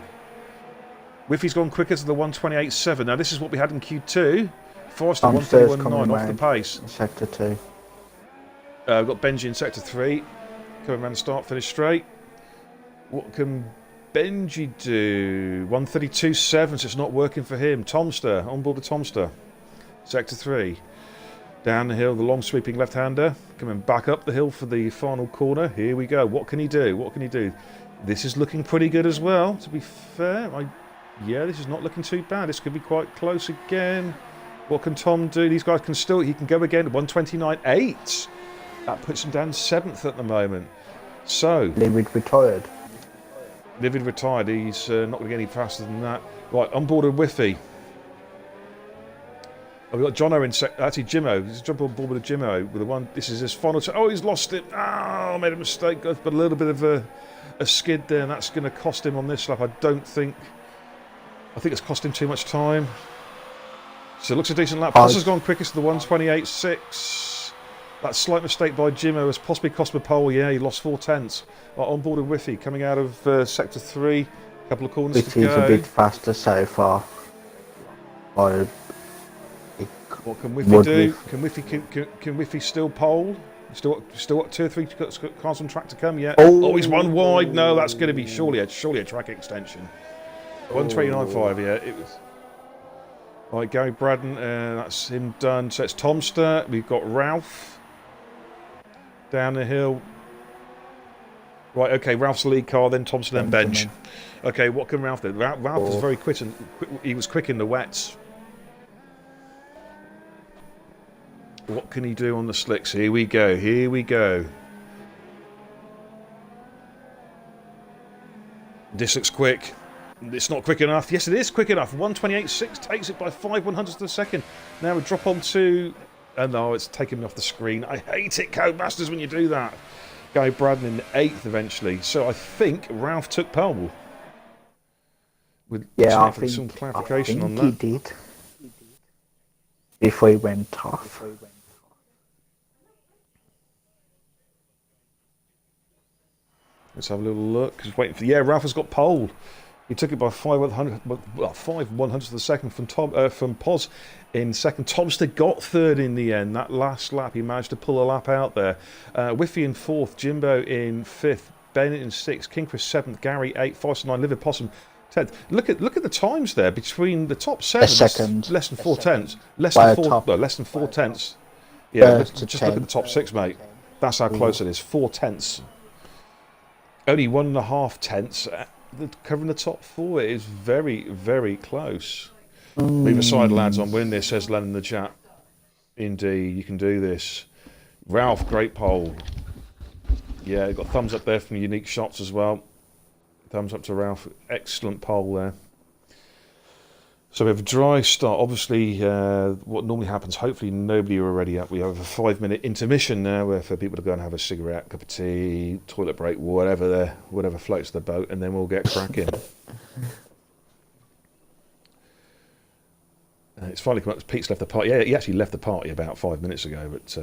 Whiffy's gone quicker to the 1:28.7. Now, this is what we had in Q2. Forrester 1:31.9 off the pace. Sector 2. We've got Benji in sector 3. Coming around the start, finish straight. What can Benji do? 1:32.7, so it's not working for him. Tomster, on board the Tomster. Sector 3. Down the hill, the long sweeping left-hander. Coming back up the hill for the final corner. Here we go. What can he do? What can he do? This is looking pretty good as well, to be fair. Yeah, this is not looking too bad. This could be quite close again. What can Tom do? These guys can still... He can go again. 1:29.8. That puts him down 7th at the moment. So... Livid retired. Livid retired. He's not going to get any faster than that. Right, on board with Whiffy. Oh, we've got Jono in actually Jimo. He's jump on board with a Jimo with the one. This is his final. Oh, he's lost it. Oh, made a mistake. Got a little bit of a a skid there, and that's going to cost him on this lap. I think it's cost him too much time. So it looks a decent lap. Poz has gone quickest to the 1:28.6. That slight mistake by Jimmo has possibly cost him a pole. Yeah, he lost 4 tenths. On board with Whiffy coming out of sector 3. A couple of corners to go. Which is a bit faster so far. What can Whiffy do? Can Whiffy still pole? Still got 2 or 3 cars on track to come yet. Oh, he's one wide. No, that's going to be surely a track extension. 1:29.5. Yeah, it was. Right, Gary Braden, that's him done. So it's Tomster. We've got Ralph down the hill. Right, okay, Ralph's the lead car, then Thompson, then Bench. Okay, what can Ralph do? Ralph was very quick, and he was quick in the wets. What can he do on the slicks? Here we go, here we go. This looks quick. It's not quick enough. Yes, it is quick enough. 1:28.6 takes it by 5/100ths of a second. Now we drop on to... Oh no, it's taken me off the screen. I hate it, Codemasters, when you do that. Guy Braden in 8th eventually. So I think Ralph took pole. Yeah, I think some clarification on that. He did. Before he went off. Let's have a little look. Just waiting for... Yeah, Ralph has got pole. He took it by 5/100ths of a second from Poz in second. Tomster got third in the end. That last lap, he managed to pull a lap out there. Whiffy in 4th, Jimbo in 5th, Bennett in 6th, Kingfish 7th, Gary 8th, Foster 9th, Livid Possum 10th. Look at the times there between the top 7. Less than 4 tenths. Less than 4 tenths. Yeah, just look at the top 6, mate. That's how close it is. 4 tenths. Only 1.5 tenths. Covering the top 4, it is very, very close. Leave aside, lads, on win this, says Len in the chat. Indeed, you can do this. Ralph, great pole. Yeah, got thumbs up there from Unique Shots as well. Thumbs up to Ralph. Excellent pole there. So we have a dry start. Obviously, what normally happens, hopefully nobody are already up. We have a 5-minute intermission now where for people to go and have a cigarette, cup of tea, toilet break, whatever floats the boat, and then we'll get cracking. It's finally come up. Pete's left the party. Yeah, he actually left the party about 5 minutes ago. But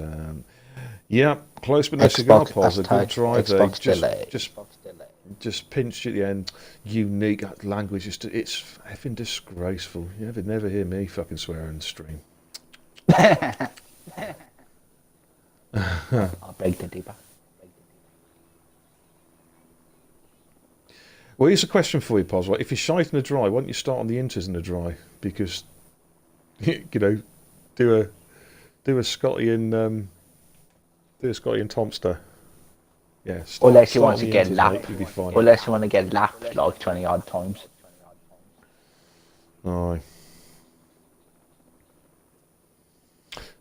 yeah, close but no cigar. Pause. A good drive there. Just pinched at the end. Unique language. It's effing disgraceful. You never hear me fucking swear on the stream. I beg to differ. Well, here's a question for you, Pos. If you're shite in the dry, why don't you start on the inters in the dry? Because do a Scotty in Tomster. Yeah, unless you want to get lapped. Unless you want to get lapped like 20 odd times. Aye.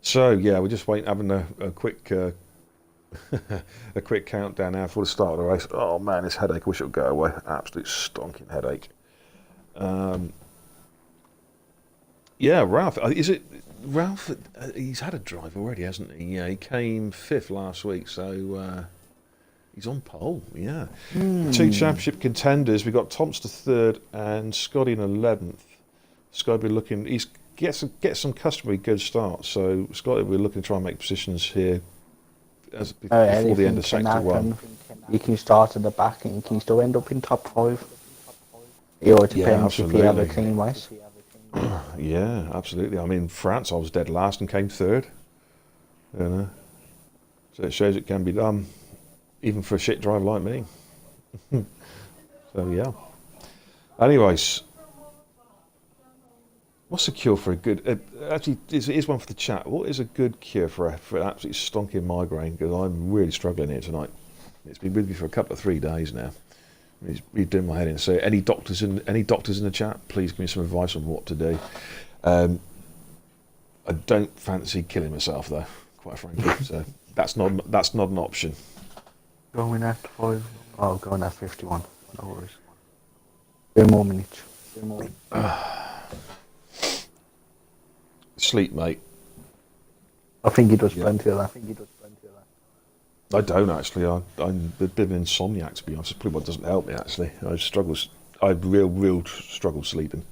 So yeah, we're just having a quick a quick countdown now before the start of the race. Oh man, this headache! I wish it would go away. Absolute stonking headache. Yeah, Ralph. Is it Ralph? He's had a drive already, hasn't he? Yeah, he came 5th last week, so. He's on pole, yeah. 2 championship contenders. We've got Tomster 3rd and Scotty in 11th. Scotty will be looking. He's gets some customary good starts. So Scotty will be looking to try and make positions here before the end of sector 1. You can start at the back and you can still end up in top 5. It all depends if you have a clean race. Yeah, absolutely. I mean, France, I was dead last and came 3rd. You know, so it shows it can be done. Even for a shit driver like me. So, yeah. Anyways. What's a cure for a good... actually, here's one for the chat. What is a good cure for an absolutely stonking migraine? Because I'm really struggling here tonight. It's been with me for a couple of 3 days now. It's been doing my head in. So, any doctors in the chat, please give me some advice on what to do. I don't fancy killing myself, though, quite frankly. So, that's not an option. Going at 5. Oh, going at 51. No worries. 2 more minutes. Sleep, mate. I think he does plenty of that. I don't actually. I'm a bit of an insomniac, to be honest. It's probably what doesn't help me actually. I real struggle sleeping.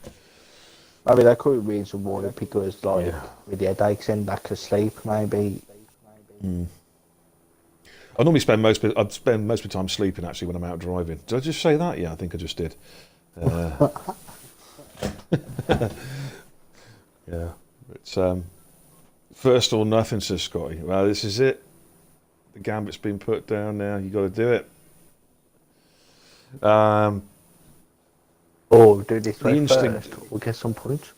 I mean, that could be some water because, like, Yeah. with the headaches and lack of sleep, maybe. I normally spend most of the time sleeping actually when I'm out driving. Did I just say that? Yeah, I think I just did. Yeah. It's first or nothing, says Scotty. Well, this is it. The gambit's been put down now. You got to do it. Or do this The way instinct- first. We'll get some points.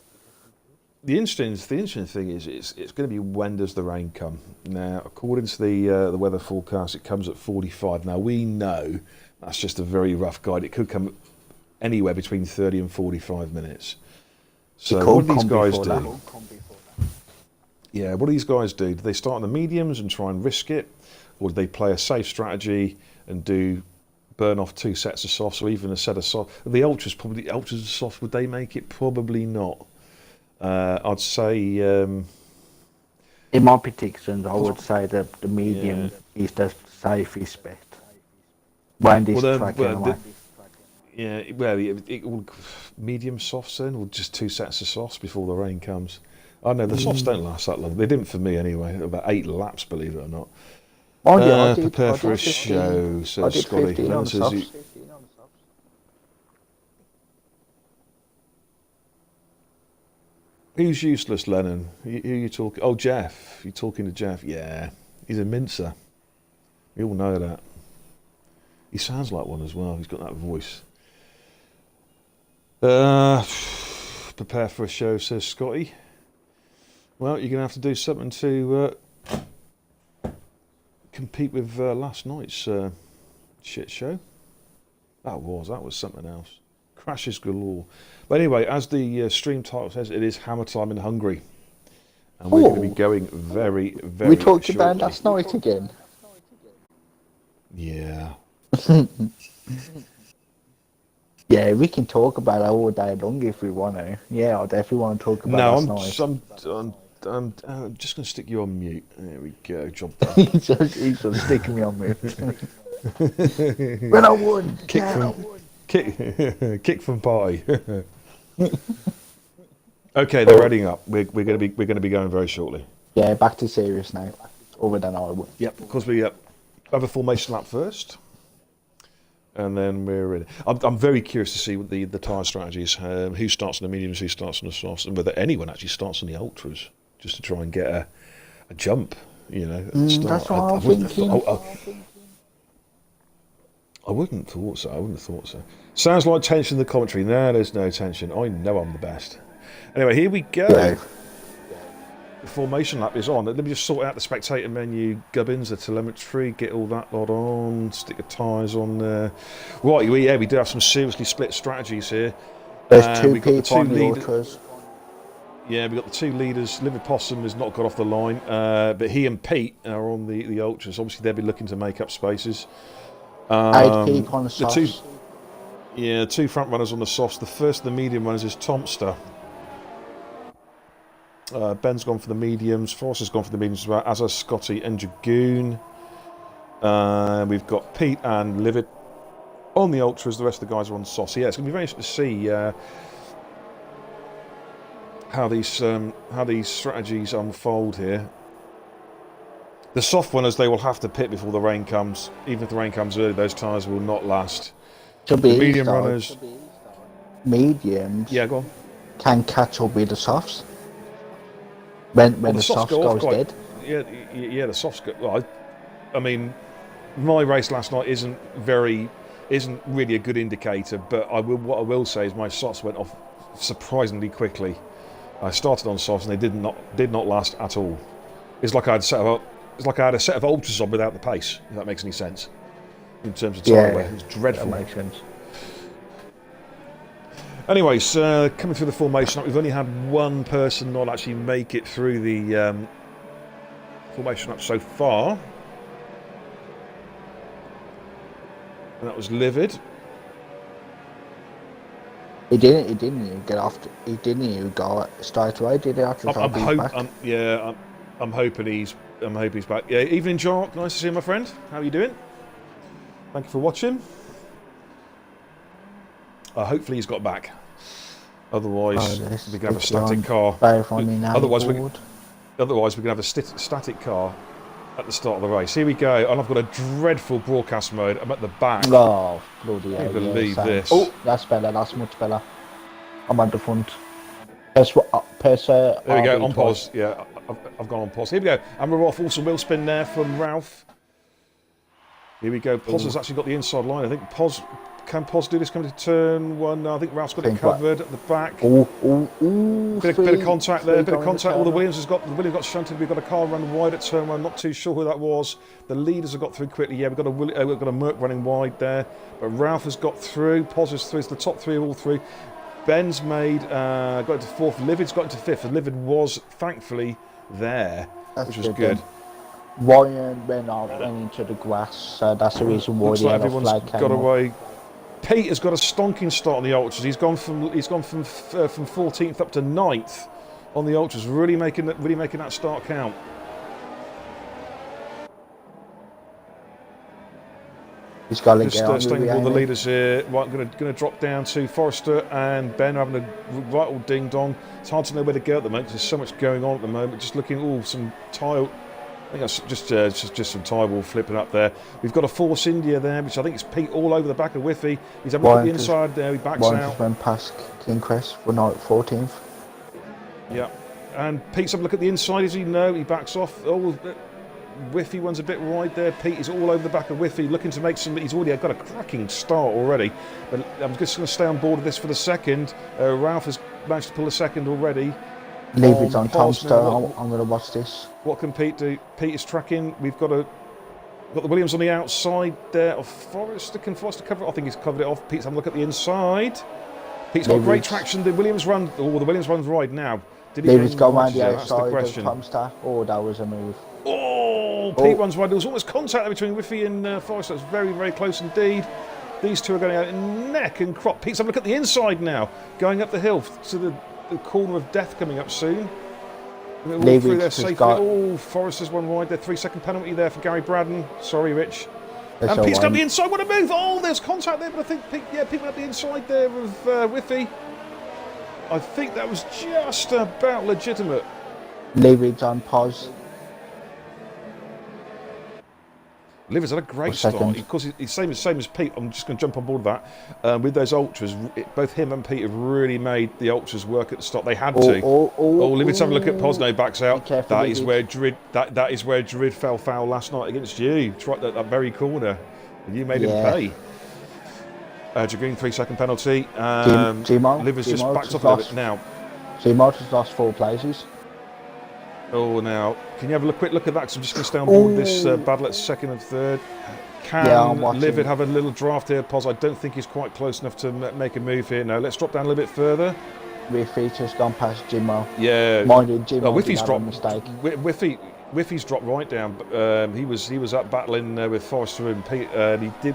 The interesting thing is it's going to be when does the rain come? Now, according to the weather forecast, it comes at 45. Now we know that's just a very rough guide. It could come anywhere between 30 and 45 minutes. So what do these guys do? Yeah, what do these guys do? Do they start in the mediums and try and risk it, or do they play a safe strategy and burn off 2 sets of softs, or even a set of softs? The ultras and softs, would they make it? Probably not. I'd say In my predictions, I would say that the medium is the safest bet. When this track anyway. Medium softs then, or just 2 sets of softs before the rain comes. Oh no, the softs don't last that long. They didn't for me anyway. About 8 laps, believe it or not. I did Prepare for a 15. show, I says did Scotty. 15 on the Says softs. who's useless, Lennon? Who you talking? Oh, Jeff. You talking to Jeff? Yeah, he's a mincer. We all know that. He sounds like one as well. He's got that voice. Prepare for a show, says Scotty. Well, you're going to have to do something to compete with last night's shit show. That was something else. Crashes galore. But anyway, as the stream title says, it is hammer time in Hungary. And we're going to be going very, very We talked shortly. about last night again. Yeah. Yeah, we can talk about it all day long if we want to. Yeah, I definitely want to talk about last night. I'm just going to stick you on mute. There we go. Job done. he's just sticking me on mute. When I won! Kick from party. Okay, they're heading up. We're going to be going very shortly. Yeah, back to serious now. Other than I would. Yep, because we have a formation lap first, and then we're ready. I'm very curious to see what the tyre strategies. Who starts on the mediums, who starts on the softs, and whether anyone actually starts on the ultras, just to try and get a jump. You know, at the start. That's what I'm thinking. I wouldn't have thought so. Sounds like tension in the commentary. No, there's no tension. I know I'm the best. Anyway, here we go. Yeah. The formation lap is on. Let me just sort out the spectator menu, gubbins, the telemetry, get all that lot on, stick the tyres on there. Right, we do have some seriously split strategies here. There's 2 we've got the people on the leaders. ultras. Yeah, we've got the 2 leaders. Livid Possum has not got off the line, but he and Pete are on the ultras. Obviously, they'll be looking to make up spaces. 8 people on the softs. The 2 front runners on the softs. The first of the medium runners is Tomster. Ben's gone for the mediums. Forster's gone for the mediums as well, as has Scotty and Dragoon. We've got Pete and Livid on the ultras. The rest of the guys are on the softs. So yeah, it's going to be very interesting to see how these strategies unfold here. The soft runners, they will have to pit before the rain comes. Even if the rain comes early, those tyres will not last. The medium runners, mediums, yeah, go on. can catch up with the softs. When the softs goes dead. Yeah, the softs go. Well, I mean, my race last night isn't really a good indicator. But what I will say is my softs went off surprisingly quickly. I started on softs and they did not last at all. It's like I had a set of ultras on without the pace. If that makes any sense. In terms of time wear, it was dreadful. That makes sense. Anyways, coming through the formation, we've only had one person not actually make it through the formation up so far. And that was Livid. He didn't even get off. He didn't even go straight away. Did he? After I'm hoping I'm hoping he's back. Yeah, evening, Jock. Nice to see you, my friend. How are you doing? Thank you for watching. Hopefully he's got back. Otherwise, we can have a static car. Otherwise, we can have a static car at the start of the race. Here we go, and I've got a dreadful broadcast mode. I'm at the back. Oh, bloody hell. I can't believe this. Oh, that's better. That's much better. I'm at the front. Press there we go, RB on pause. Yeah, I've gone on pause. Here we go. And we're off. Also, wheel spin there from Ralph. Here we go. Poz has actually got the inside line. I think Poz... Can Poz do this coming to turn 1? No, I think Ralph's got it covered at the back. Bit of contact there, bit of contact. All the Williams has got. The Williams got shunted. We've got a car run wide at turn 1. Not too sure who that was. The leaders have got through quickly. Yeah, we've got a Merc running wide there. But Ralph has got through. Poz is through. It's the top 3 all through. Ben's made got into 4th. Livid's got into 5th. And Livid was thankfully there, which was good. Ryan went into the grass, so that's the reason why the everyone's got away. Pete has got a stonking start on the ultras. He's gone from 14th up to 9th on the ultras, really making that start count. He's got to just staying with all the leaders here. Right, going to drop down to Forrester and Ben are having a right old ding dong. It's hard to know where to go at the moment because there's so much going on at the moment. Just looking, some tile. I think that's just some tie wall flipping up there. We've got a Force India there, which I think is Pete all over the back of Whiffy. He's having a look at the inside there. He backs out. Just went past King Crest. We're not at 14th. Yeah, and Pete's having a look at the inside. As you know, he backs off. Oh, Whiffy one's a bit wide there. Pete is all over the back of Whiffy, looking to make some. He's already got a cracking start already. But I'm just going to stay on board of this for the second. Ralph has managed to pull a second already. Leave it on Tomster. I'm going to watch this. What can Pete do? Pete is tracking. We've got the Williams on the outside there of Forrester. Can Forrester cover it? I think he's covered it off. Pete's having a look at the inside. Pete's got great traction. The Williams runs right now. Did he go around the outside of Tomster? Oh, that was a move. Oh, Pete runs wide. There was almost contact between Whiffy and Forrester. It's very, very close indeed. These two are going out neck and crop. Pete's having a look at the inside now, going up the hill to the corner of death coming up soon. All through there safely. Oh, Forrester's one wide there. 3-second penalty there for Gary Braddon. Sorry, Rich. And Pete's got the inside. What a move! Oh, there's contact there, but I think Pete went up the inside there of Whiffy. I think that was just about legitimate. Leavid's on pause. Liver's had a great start. Of course, he's same as Pete. I'm just going to jump on board with that. With those ultras, both him and Pete have really made the ultras work at the start. They had to. Liver's having a look at Posno, backs out. That is where Drid fell foul last night against you. It's right at that very corner. And you made him pay. Jagoon 3-second penalty. Liver's just backed off a little bit now. G-Mod has lost 4 places. Oh, now, can you have a quick look at that? Because I'm just going to stay on board this battle at 2nd and 3rd. Can Livid have a little draft here? Pos, I don't think he's quite close enough to make a move here. No, let's drop down a little bit further. Whiffy's just gone past Jimmo. Yeah. Minded Jimmo Whiffy's dropped. Mistake. Whiffy's dropped right down. He was up battling with Forrester and Pete.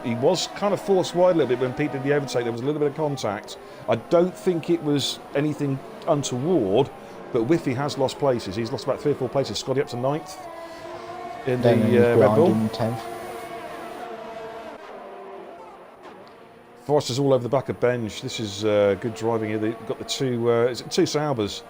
He was kind of forced wide a little bit when Pete did the overtake. There was a little bit of contact. I don't think it was anything untoward. But Whiffy has lost places. He's lost about 3 or 4 places. Scotty up to 9th in the Red Bull. 10th. Forrester's all over the back of bench. This is good driving here. They've got the two Saubers.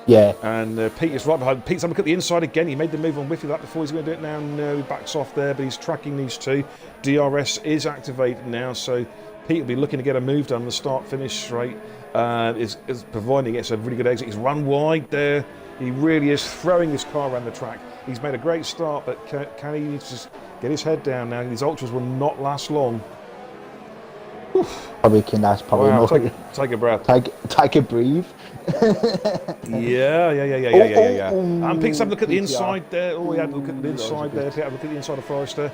Yeah. And Pete is right behind. Pete's having a look at the inside again. He made the move on Whiffy that before. He's going to do it now. No, he backs off there, but he's tracking these two. DRS is activated now, so Pete will be looking to get a move done. The start-finish straight. Is providing it's a really good exit. He's run wide there. He really is throwing his car around the track. He's made a great start, but can he just get his head down now? These ultras will not last long. Probably can last more. Take a breath. Take a breathe. Yeah. And Pete's having a look at the inside there. Oh, he had a look at the inside there. Pete had a look at the inside of Forrester.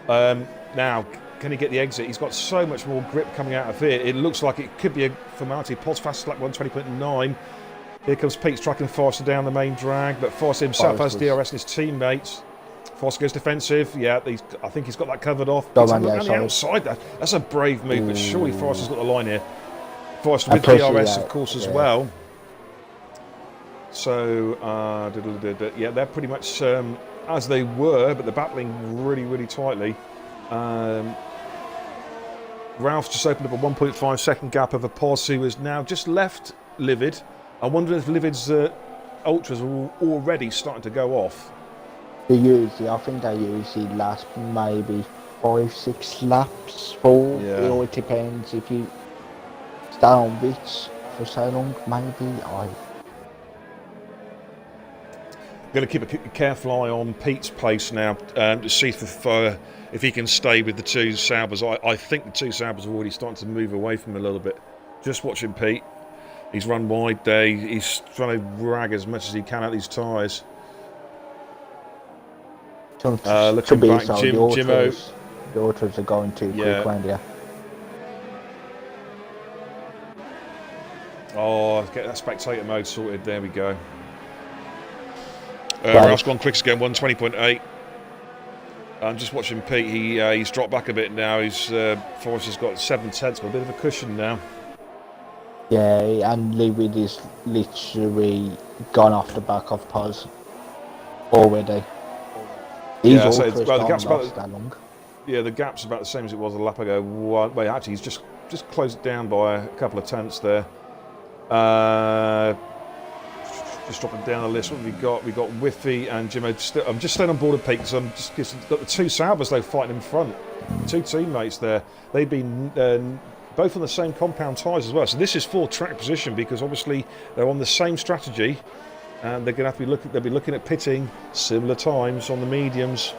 Now, can he get the exit? He's got so much more grip coming out of here. It looks like it could be a formality. Pod's fast lap 120.9. Here comes Pete's tracking Forrester down the main drag, but Forrester himself has DRS and his teammates. Forrester goes defensive. Yeah, I think he's got that covered off. He's on the outside. That's a brave move, but surely Forrester's got the line here. Forrester with DRS, of course, as well. So, yeah, they're pretty much as they were, but they're battling really, really tightly. Ralph's just opened up a 1.5 second gap over Pos, who has now just left Livid. I wonder if Livid's ultras are already starting to go off. I think they usually last maybe 5-6 laps. 4. Yeah. It all depends if you stay on which for so long. Maybe I'm going to keep a careful eye on Pete's pace now to see if he can stay with the two Saubers. I think the two Saubers are already starting to move away from him a little bit. Just watching Pete. He's run wide there. He's trying to rag as much as he can out these tyres. Looking back, Jimmo. The autos are going too quick around here. Oh, get that spectator mode sorted. There we go. Ralph's gone quick again, 120.8. I'm just watching Pete. He's dropped back a bit now. Forrest has got 7 tenths, got a bit of a cushion now. Yeah, and Livid is literally gone off the back of Pos already. The gap's about that long. Yeah, the gap's about the same as it was a lap ago. Wait, actually, he's just closed it down by a couple of tenths there. Just dropping down the list. What have we got? We got Whiffy and Jimmo. I'm just staying on board of Pete because I'm just got the two Saubers though fighting in front. Two teammates there. They've been both on the same compound tyres as well. So this is for track position because obviously they're on the same strategy. And they're going to have to they'll be looking at pitting similar times on the mediums.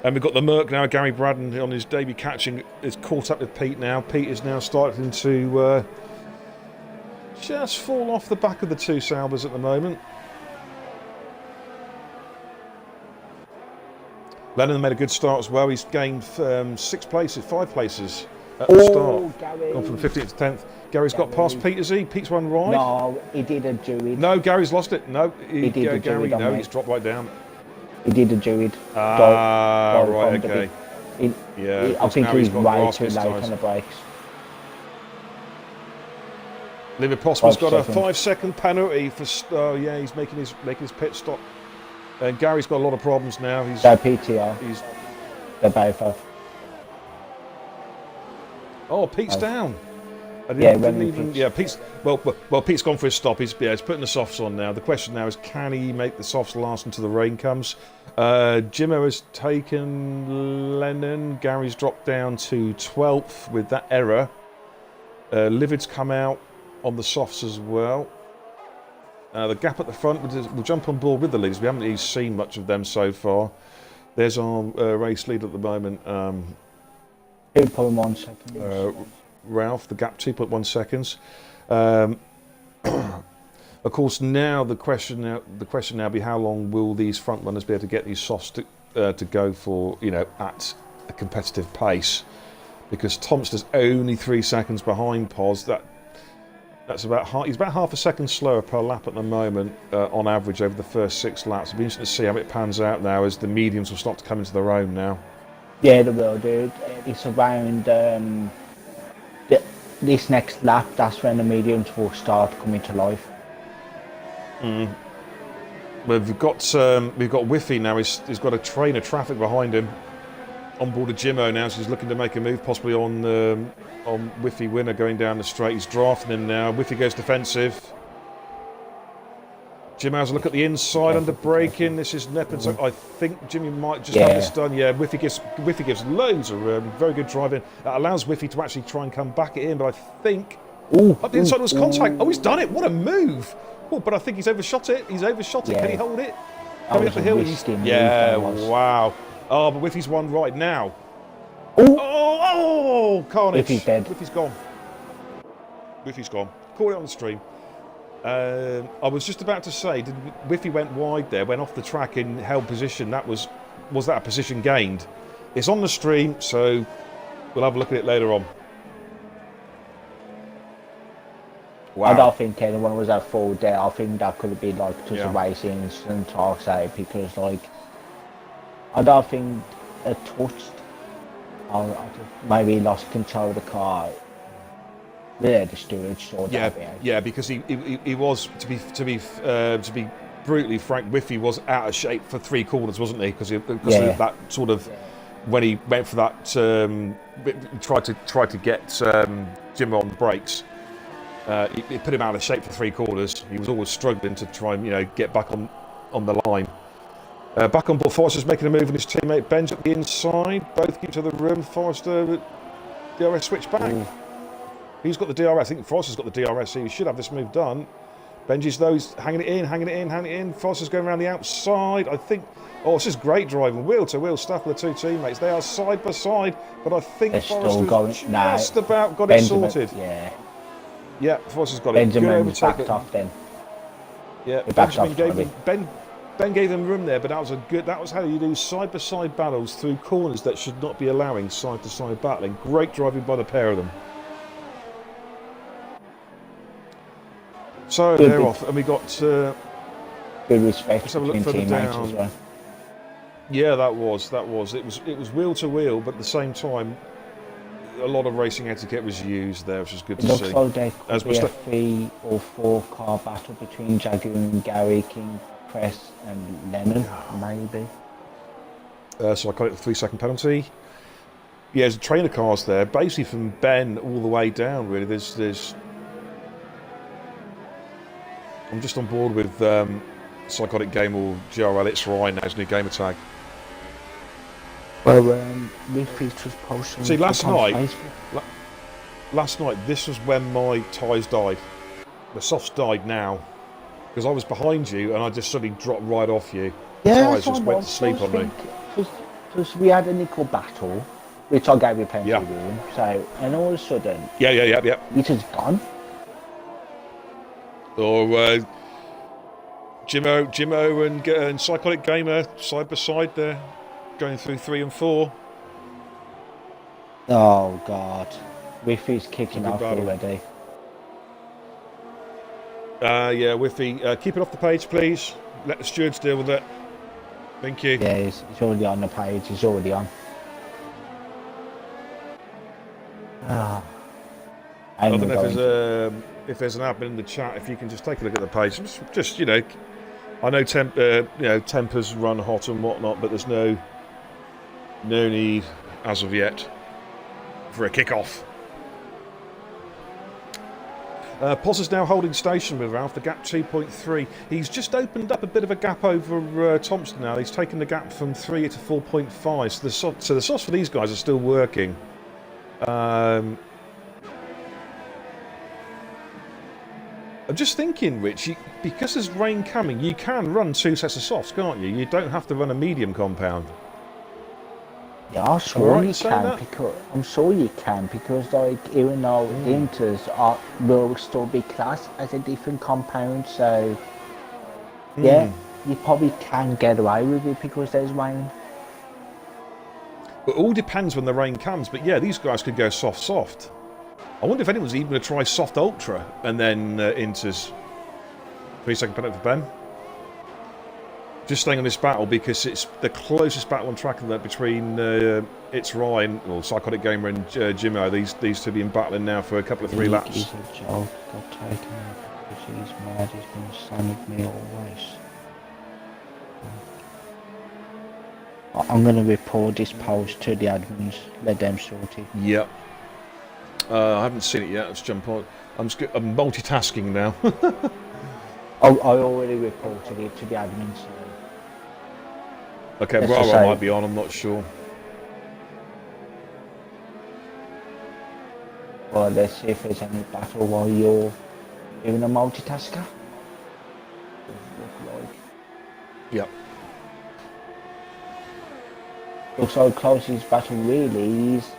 And we've got the Merc now, Gary Braddon on his debut catching, is caught up with Pete now. Pete is now starting to just fall off the back of the two Saubers at the moment. Lennon made a good start as well. He's gained 5 places at the start. Gary. Gone from 15th to 10th. Gary's got past Pete, has he? Pete's one right? No, he did a Druid. No, Gary's lost it. No, he did a Gary, Druid. No, he's dropped right down. He did a Druid. Right, okay. I think he's way too late on the brakes. Livid Postman's got a 5-second penalty for. He's making his pit stop. And Gary's got a lot of problems now. They're PTR. They're both off. Oh, Pete's down. Pete's Pete's gone for his stop. He's putting the softs on now. The question now is, can he make the softs last until the rain comes? Jimmo has taken Lennon. Gary's dropped down to 12th with that error. Livid's come out on the softs as well. The gap at the front, we'll jump on board with the leaders. We haven't really seen much of them so far. There's our race lead at the moment. 2.1 seconds. Ralph, the gap 2.1 seconds. Of course, now the question now be how long will these front runners be able to get these softs to go for, at a competitive pace? Because Thompson's only 3 seconds behind Pos. That's he's about half a second slower per lap at the moment on average over the first 6 laps. It'll be interesting to see how it pans out now as the mediums will start to come into their own now. Yeah, they will, dude. It's around this next lap. That's when the mediums will start coming to life. Well, we've got Whiffy now. He's got a train of traffic behind him on board of Jimmo now, so he's looking to make a move possibly on Whiffy Winner going down the straight. He's drafting him now. Whiffy goes defensive. Jimmo has a look at the inside under braking. This is Neppin. So I think Jimmy might just have this done. Yeah, Whiffy gives loads of very good driving. That allows Whiffy to actually try and come back at him, but I think up the inside was contact. Oh, he's done it. What a move. Oh, but I think he's overshot it. Can he hold it? Coming up the hill. Wow. Oh, but Whiffy's one right now. Oh, carnage. Whiffy's dead. Whiffy's gone. Caught it on the stream. I was just about to say, Whiffy went wide there, went off the track in held position. Was that a position gained? It's on the stream, so we'll have a look at it later on. Wow. I don't think anyone was at fault there. I think that could have been just a racing incident, I'll say, because I don't think it touched. Maybe lost control of the car. Yeah, the steward saw that. Yeah, because he was to be brutally frank, Whiffy was out of shape for 3 corners, wasn't he? Because Yeah. that sort of when he went for that, tried to get Jim on the brakes. It put him out of shape for 3 corners. He was always struggling to try and get back on the line. Back on board, Forrester's making a move on his teammate. Ben's at the inside. Both keep to the room. Forrester, DRS switch back. Ooh. He's got the DRS. I think Forrester's got the DRS. He should have this move done. Benji's though, he's hanging it in. Forrester's going around the outside. I think. Oh, this is great driving. Wheel to wheel stuff with the 2 teammates. They are side by side, but I think Forrester's just about got it sorted. Yeah, Forrester's got Benjamin backed off then. Yeah, Ben gave them room there, but that was how you do side by side battles through corners that should not be allowing side to side battling. Great driving by the pair of them. So they're off, and we got. Good respect. Let's have a look further down. As well. Yeah, that was. It was wheel to wheel, but at the same time, a lot of racing etiquette was used there, which is good to see. Looks like there could be a 3 or 4 car battle between Jaguar and Gary, King, Press, and Lennon, maybe. So I call it the 3-second penalty. Yeah, there's a train of cars there, basically from Ben all the way down. Really, there's. I'm just on board with Psychotic Game or GRL. It's Ryan now, his new gamer tag. Well, Repeat was posting. See, last night, this was when my tyres died. The softs died now because I was behind you and I just suddenly dropped right off you. Yeah, tyres just went to sleep on me. Because we had an equal battle, which I gave you plenty of room. So, and all of a sudden, it has gone. Or Jimmo and Psychotic Gamer side by side there, going through 3 and 4. Oh God, Whiffy's kicking off already. Whiffy, keep it off the page, please. Let the stewards deal with it. Thank you. Yeah, he's already on the page. He's already on. I don't know if there's an admin in the chat. If you can just take a look at the page, just I know tempers run hot and whatnot, but there's no need as of yet for a kick-off. Poz is now holding station with Ralph, the gap 2.3. He's just opened up a bit of a gap over Thompson now. He's taken the gap from 3 to 4.5. So the softs for these guys are still working. I'm just thinking, Rich, because there's rain coming, you can run 2 sets of softs, can't you? You don't have to run a medium compound. Yeah, I'm sure you can, because like even though Inters will still be classed as a different compound, so yeah, you probably can get away with it because there's rain. It all depends when the rain comes, but yeah, these guys could go soft. I wonder if anyone's even going to try soft ultra and then Inters. 3-second penalty for Ben. Just staying on this battle because it's the closest battle on track of that between It's Ryan, or Psychotic Gamer, and Jimmo. These two been battling now for a couple of 3 laps. He's a joke. Got taken because he's mad. He's been son of me always. I'm going to report this post to the admins. Let them sort it. Yep. I haven't seen it yet. Let's jump on. I'm multitasking now. I already reported it to the admins. Okay, Rara might be on. I'm not sure. Well, let's see if there's any battle while you're doing a multitasker. Yep. Looks like closest battle really is.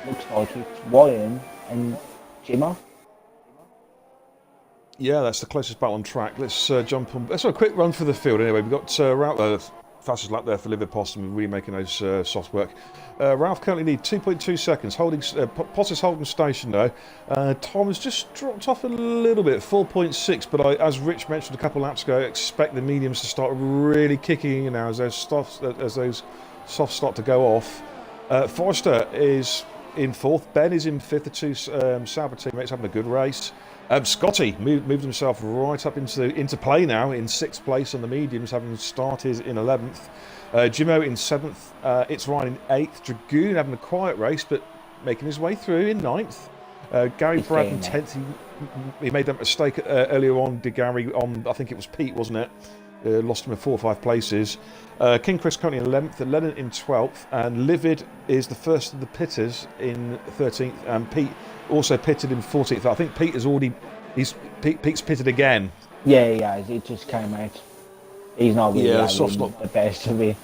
Looks like it's Ryan and Jimmo. Yeah, that's the closest battle on track. Let's jump on. Let's have a quick run through the field. Anyway, we've got Ralph, fastest lap there for Liverpool, and we're remaking those soft work. Ralph currently leads 2.2 seconds. Poz is holding station though. Tom has just dropped off a little bit, 4.6. But as Rich mentioned a couple of laps ago, I expect the mediums to start really kicking in now as those softs start to go off. Forrester is in 4th. Ben is in 5th. The 2 Sauber teammates having a good race. Scotty moved himself right up into play now in 6th place on the mediums, having started in 11th. Jimmo in 7th. It's Ryan in 8th. Dragoon having a quiet race, but making his way through in 9th. Gary Brad in 10th. He made that mistake earlier on, did Gary, on, I think it was Pete, wasn't it? Lost him in 4 or 5 places. King Chris currently in 11th, Lennon in 12th, and Livid is the first of the pitters in 13th, and Pete also pitted in 14th. I think Pete has already, Pete's pitted again. Yeah, it just came out. He's not really the best of it.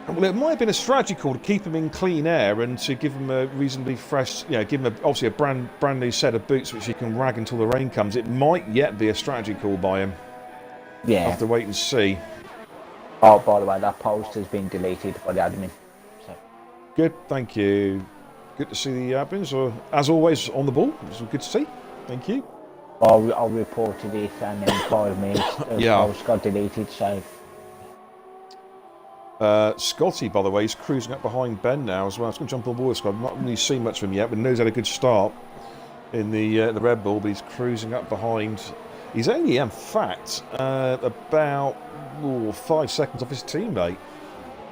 Well, it might have been a strategy call to keep him in clean air and to give him a reasonably fresh, give him obviously a brand new set of boots which he can rag until the rain comes. It might yet be a strategy call by him. Yeah. I'll have to wait and see. Oh, by the way, that post has been deleted by the admin. So. Good, thank you. Good to see the admins, as always, on the ball. It's good to see. Thank you. I reported it, and in 5 minutes, the post got deleted, so... Scotty, by the way, is cruising up behind Ben now as well. He's going to jump on board. I've not really seen much of him yet, but knows he had a good start in the Red Bull, but he's cruising up behind. He's only, in fact, about 5 seconds off his teammate.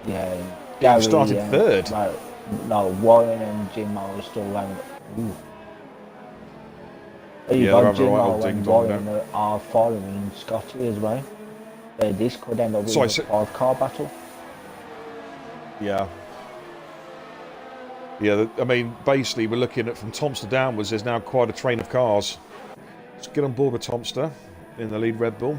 Yeah. Gary started 3rd. No, Warren and Jimmo are still running. Jimmo and Warren are following Scotty as well. This could end up with a 5-car battle. Yeah. Yeah, I mean, basically, we're looking at from Tomster downwards, there's now quite a train of cars. Let's get on board with Tomster in the lead Red Bull.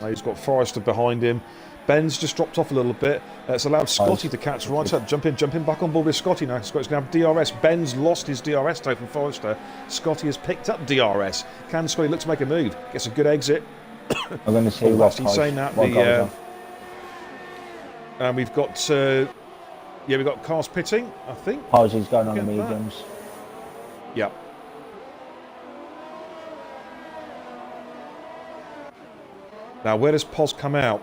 He's got Forrester behind him. Ben's just dropped off a little bit. It's allowed Scotty to catch right up. Jump in back on board with Scotty now. Scotty's going to have DRS. Ben's lost his DRS tow from Forrester. Scotty has picked up DRS. Can Scotty look to make a move? Gets a good exit. I'm going to see what he's saying that. And we've got, we've got cars pitting, I think. Posey's going on the mediums. Yeah. Now, where does Pos come out?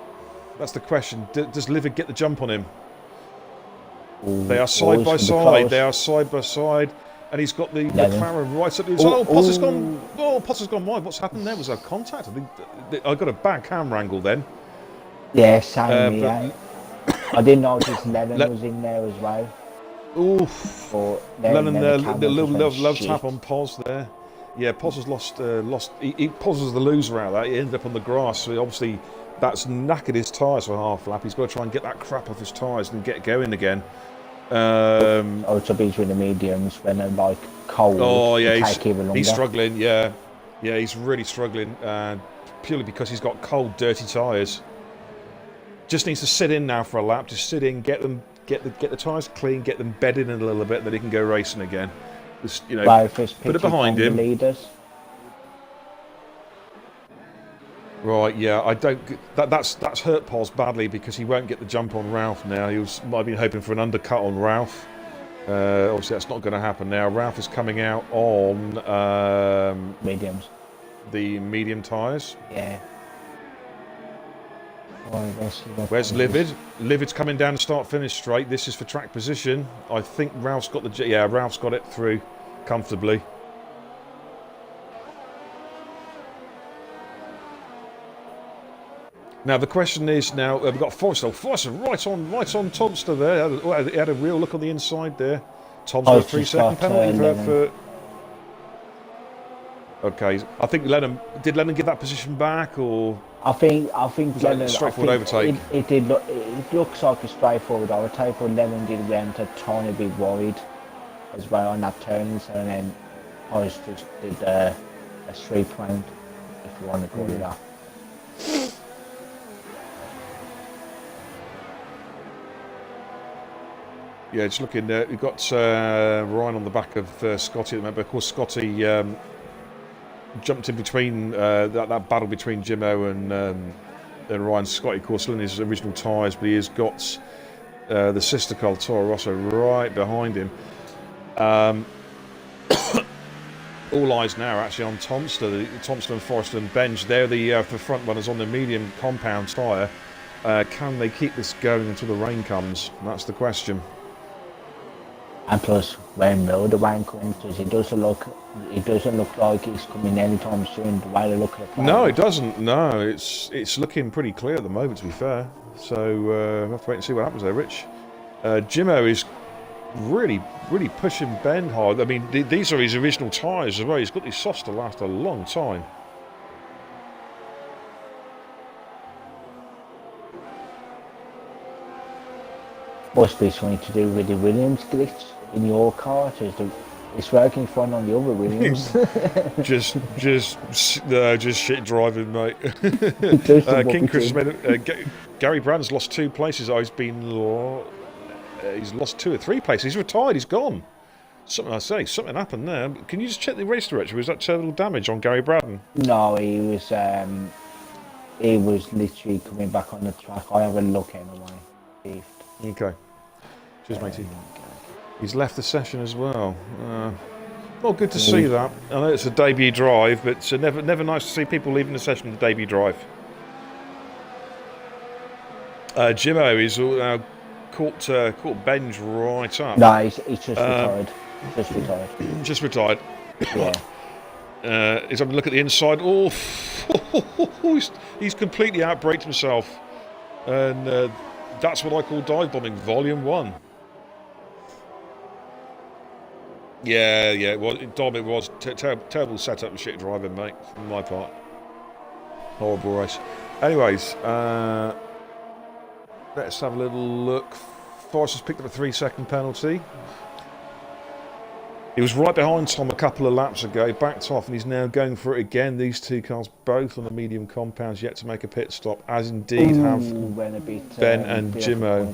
That's the question. Does Livid get the jump on him? They are side by side. They are side by side. And he's got the McLaren right up. Pos has gone. Oh, Pos has gone wide. What's happened there? Was there contact? I think I got a bad camera angle then. Yeah, same here. I didn't notice Lennon was in there as well. Oof. Lennon there, the little love tap on Pos there. Yeah, Pos has lost. Pos was the loser out of that. He ended up on the grass. So obviously, that's knackered his tyres for half lap. He's got to try and get that crap off his tyres and get going again. Also between the mediums when they're like cold. Oh yeah, he's struggling. Yeah, he's really struggling. Purely because he's got cold, dirty tyres. Just needs to sit in now for a lap. Just sit in, get the tyres clean, get them bedded in a little bit, then he can go racing again. Just, put it behind him. Leaders. Right, yeah, I don't. That's hurt Pos badly because he won't get the jump on Ralph now. Might have been hoping for an undercut on Ralph. Obviously, that's not going to happen now. Ralph is coming out on mediums. The medium tyres. Yeah. Where's Livid? Livid's coming down to start-finish straight. This is for track position. I think Ralph's got Ralph's got it through comfortably. Now the question is, we've got Forrester. Forrester right on Tomster there. He had a real look on the inside there. Tomster, 3-second penalty for. Okay, I think did Lennon give that position back, or? I think Lennon. Straightforward overtake. It looks like a straightforward overtake, but Lennon did went a tiny bit wide as well on that turn, so then I just did a 3-point, if you want to call it that. Yeah, just looking. We've got Ryan on the back of Scotty. Remember, of course, Scotty jumped in between that battle between Jimmo and Ryan. Scotty, of course, still in his original tyres, but he has got the sister car Toro Rosso right behind him. All eyes now actually on Tomster. Tomster and Forrester and Benj. They're the front runners on the medium compound tyre. Can they keep this going until the rain comes? That's the question. And plus, when Mildewan comes, it doesn't look like he's coming anytime soon. The way they look at the play. No, it doesn't. No, it's looking pretty clear at the moment, to be fair. So we'll have to wait and see what happens there, Rich. Jimmo is really pushing Ben hard. I mean, these are his original tyres as well. He's got these softs to last a long time. Must be something to do with the Williams glitch in your car. It's working fine on the other Williams. just shit driving, mate. King Chris, Gary Brand's lost 2 places. Oh, he's lost 2 or 3 places. He's retired. He's gone. Something happened there. Can you just check the race director? Was that total damage on Gary Braden? No, he was literally coming back on the track. I have a look anyway. Okay. Cheers, matey. He's left the session as well. Well, good to see that. I know it's a debut drive, but it's never nice to see people leaving the session with a debut drive. Jimmo is now caught Benj right up. No, he's just retired. Just retired. Yeah. He's having a look at the inside. Oh, he's completely outbraked himself. And that's what I call dive bombing, Volume 1. Yeah, well, Dom, it was terrible setup and shit driving, mate, from my part. Horrible race. Anyways, let's have a little look. Forrest has picked up a 3-second penalty. He was right behind Tom a couple of laps ago, backed off, and he's now going for it again. These 2 cars, both on the medium compounds, yet to make a pit stop, as indeed have Ben and Jimmo.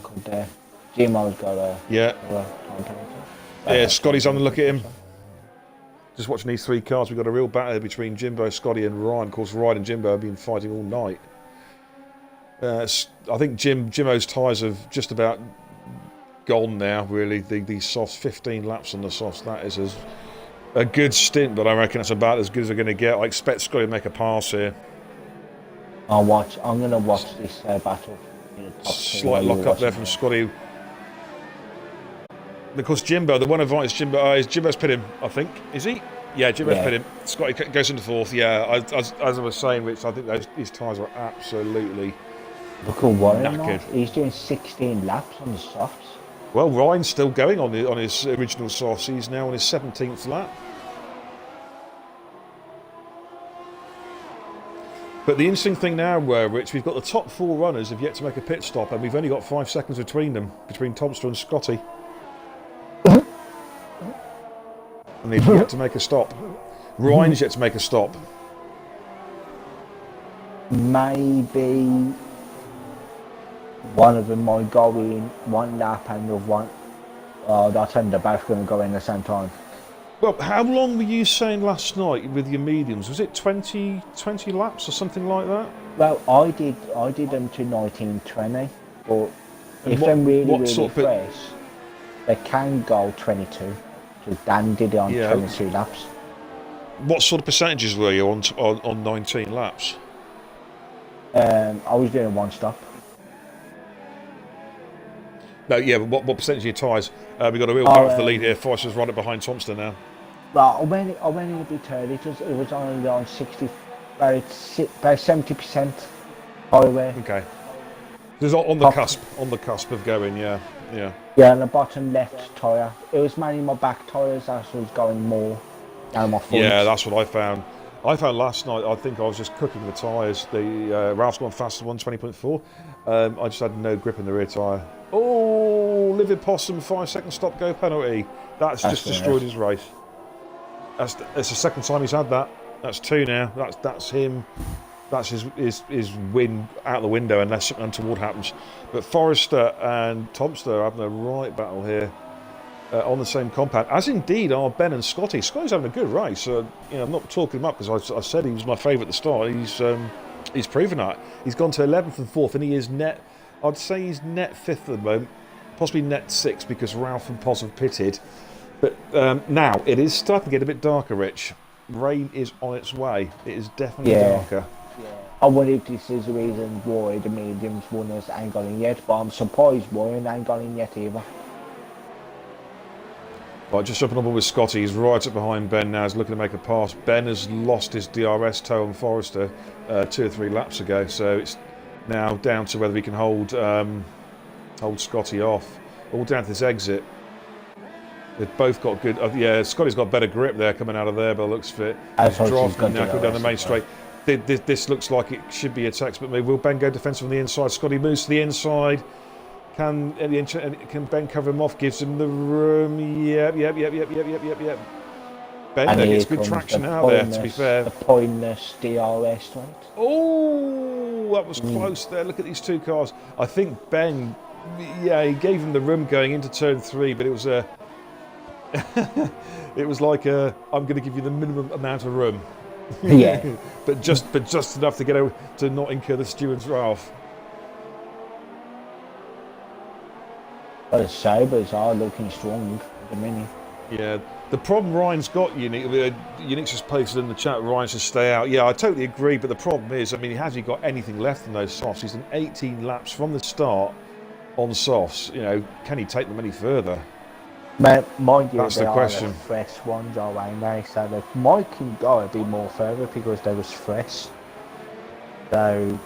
Jimmo's got a time penalty. Yeah, Scotty's on the look at him. Just watching these 3 cars, we've got a real battle between Jimbo, Scotty and Ryan. Of course, Ryan and Jimbo have been fighting all night. I think Jimmo's tyres have just about gone now, really. These softs, 15 laps on the softs, that is a good stint, but I reckon that's about as good as they're going to get. I expect Scotty to make a pass here. I'm going to watch this battle. Slight lock up there from Scotty. Because Jimbo, the one advantage Jimbo is Jimbo's pit him, I think. Is he? Yeah, Jimbo's pit him. Scotty goes into 4th. Yeah, as I was saying, Rich, I think his tyres are absolutely look at Warren. knackered. He's doing 16 laps on the softs. Well, Ryan's still going on his original softs. He's now on his 17th lap. But the interesting thing now, Rich, we've got the top 4 runners have yet to make a pit stop, and we've only got 5 seconds between them, between Tomster and Scotty. And they've yet to make a stop. Ryan's yet to make a stop. Maybe one of them might go in 1 lap and the one. Oh, that's and they're both going to go in at the same time. Well, how long were you saying last night with your mediums? Was it 20 laps or something like that? Well, I did them to 1920, but if they're really fresh, they can go 22. So Dan did it on 22 laps. What sort of percentages were you on 19 laps? I was doing 1 stop. No, yeah, but what percentage of your tyres? We've got a real battle for the lead here. Foster's right up behind Tomster now. Well, I went in a bit early. It was only on 60, about 70% highway. Okay. There's on the cusp of going, yeah. Yeah, and the bottom left tyre. It was mainly my back tyres that was going more down my front. Yeah, that's what I found. I found last night, I think I was just cooking the tyres. The Ralph's gone faster, 120.4. I just had no grip in the rear tyre. Oh, Livid Possum, 5-second stop go penalty. That's just destroyed his race. It's the second time he's had that. That's 2 now. That's him. That's his win out the window unless something untoward happens. But Forrester and Tomster are having a right battle here on the same compound, as indeed are Ben and Scotty. Scotty's having a good race. I'm not talking him up because I said he was my favourite at the start. He's proven that. He's gone to 11th and 4th, and he is net. I'd say he's net 5th at the moment, possibly net 6th because Ralph and Poz have pitted. But now it is starting to get a bit darker, Rich. Rain is on its way. It is definitely darker. I wonder if this is the reason why the mediums winners ain't got in yet, but I'm surprised Warren ain't got in yet either. Right, just jumping on board with Scotty. He's right up behind Ben now. He's looking to make a pass. Ben has lost his DRS toe on Forrester 2 or 3 laps ago, so it's now down to whether we can hold Scotty off. All down to this exit. They've both got good. Yeah, Scotty's got better grip there coming out of there, by the looks of it. He's drafting now coming down the main straight. This looks like it should be a textbook move. Will Ben go defensive on the inside? Scotty moves to the inside. Can Ben cover him off? Gives him the room. Yep. Ben And there here gets good comes traction the out there, to be fair. The pointless DRS straight. Oh, that was close there. Look at these two cars. I think Ben, yeah, he gave him the room going into turn 3, but it was a. It was like I'm going to give you the minimum amount of room. Yeah. but just enough to get out to not incur the steward's wrath. But the Sabres are looking strong at the minute. Yeah, the problem Ryan's got, Unique's just posted in the chat, Ryan should stay out. Yeah, I totally agree, but the problem is, I mean, he hasn't got anything left in those softs. He's done 18 laps from the start on softs. You know, can he take them any further? Mind you, That's they the are question. the fresh ones, aren't they? So they might can go a bit more further because they was fresh. So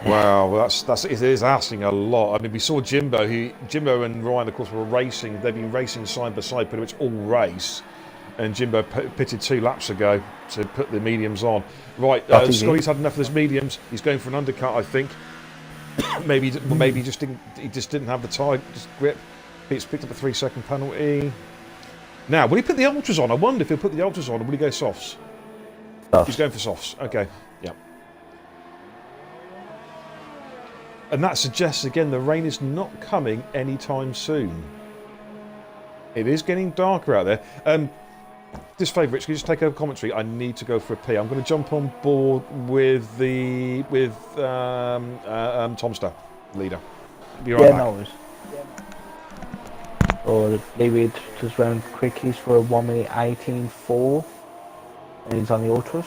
Wow, well, it is asking a lot. I mean, we saw Jimbo and Ryan, of course, were racing. They've been racing side by side pretty much all race. And Jimbo pitted 2 laps ago to put the mediums on. Right, Scotty's had enough of his mediums. He's going for an undercut, I think. maybe he just didn't have the tire grip. He's picked up a 3-second penalty. Now, will he put the ultras on? I wonder if he'll put the ultras on, or will he go softs? He's going for softs. Okay, yeah. And that suggests, again, the rain is not coming anytime soon. It is getting darker out there. This favour, Rich, can you just take over commentary? I need to go for a pee. I'm going to jump on board with Tomster, leader. Be right back. No worries. Or leave it just round quickies for a 1 minute 18.4. And he's on the ultras.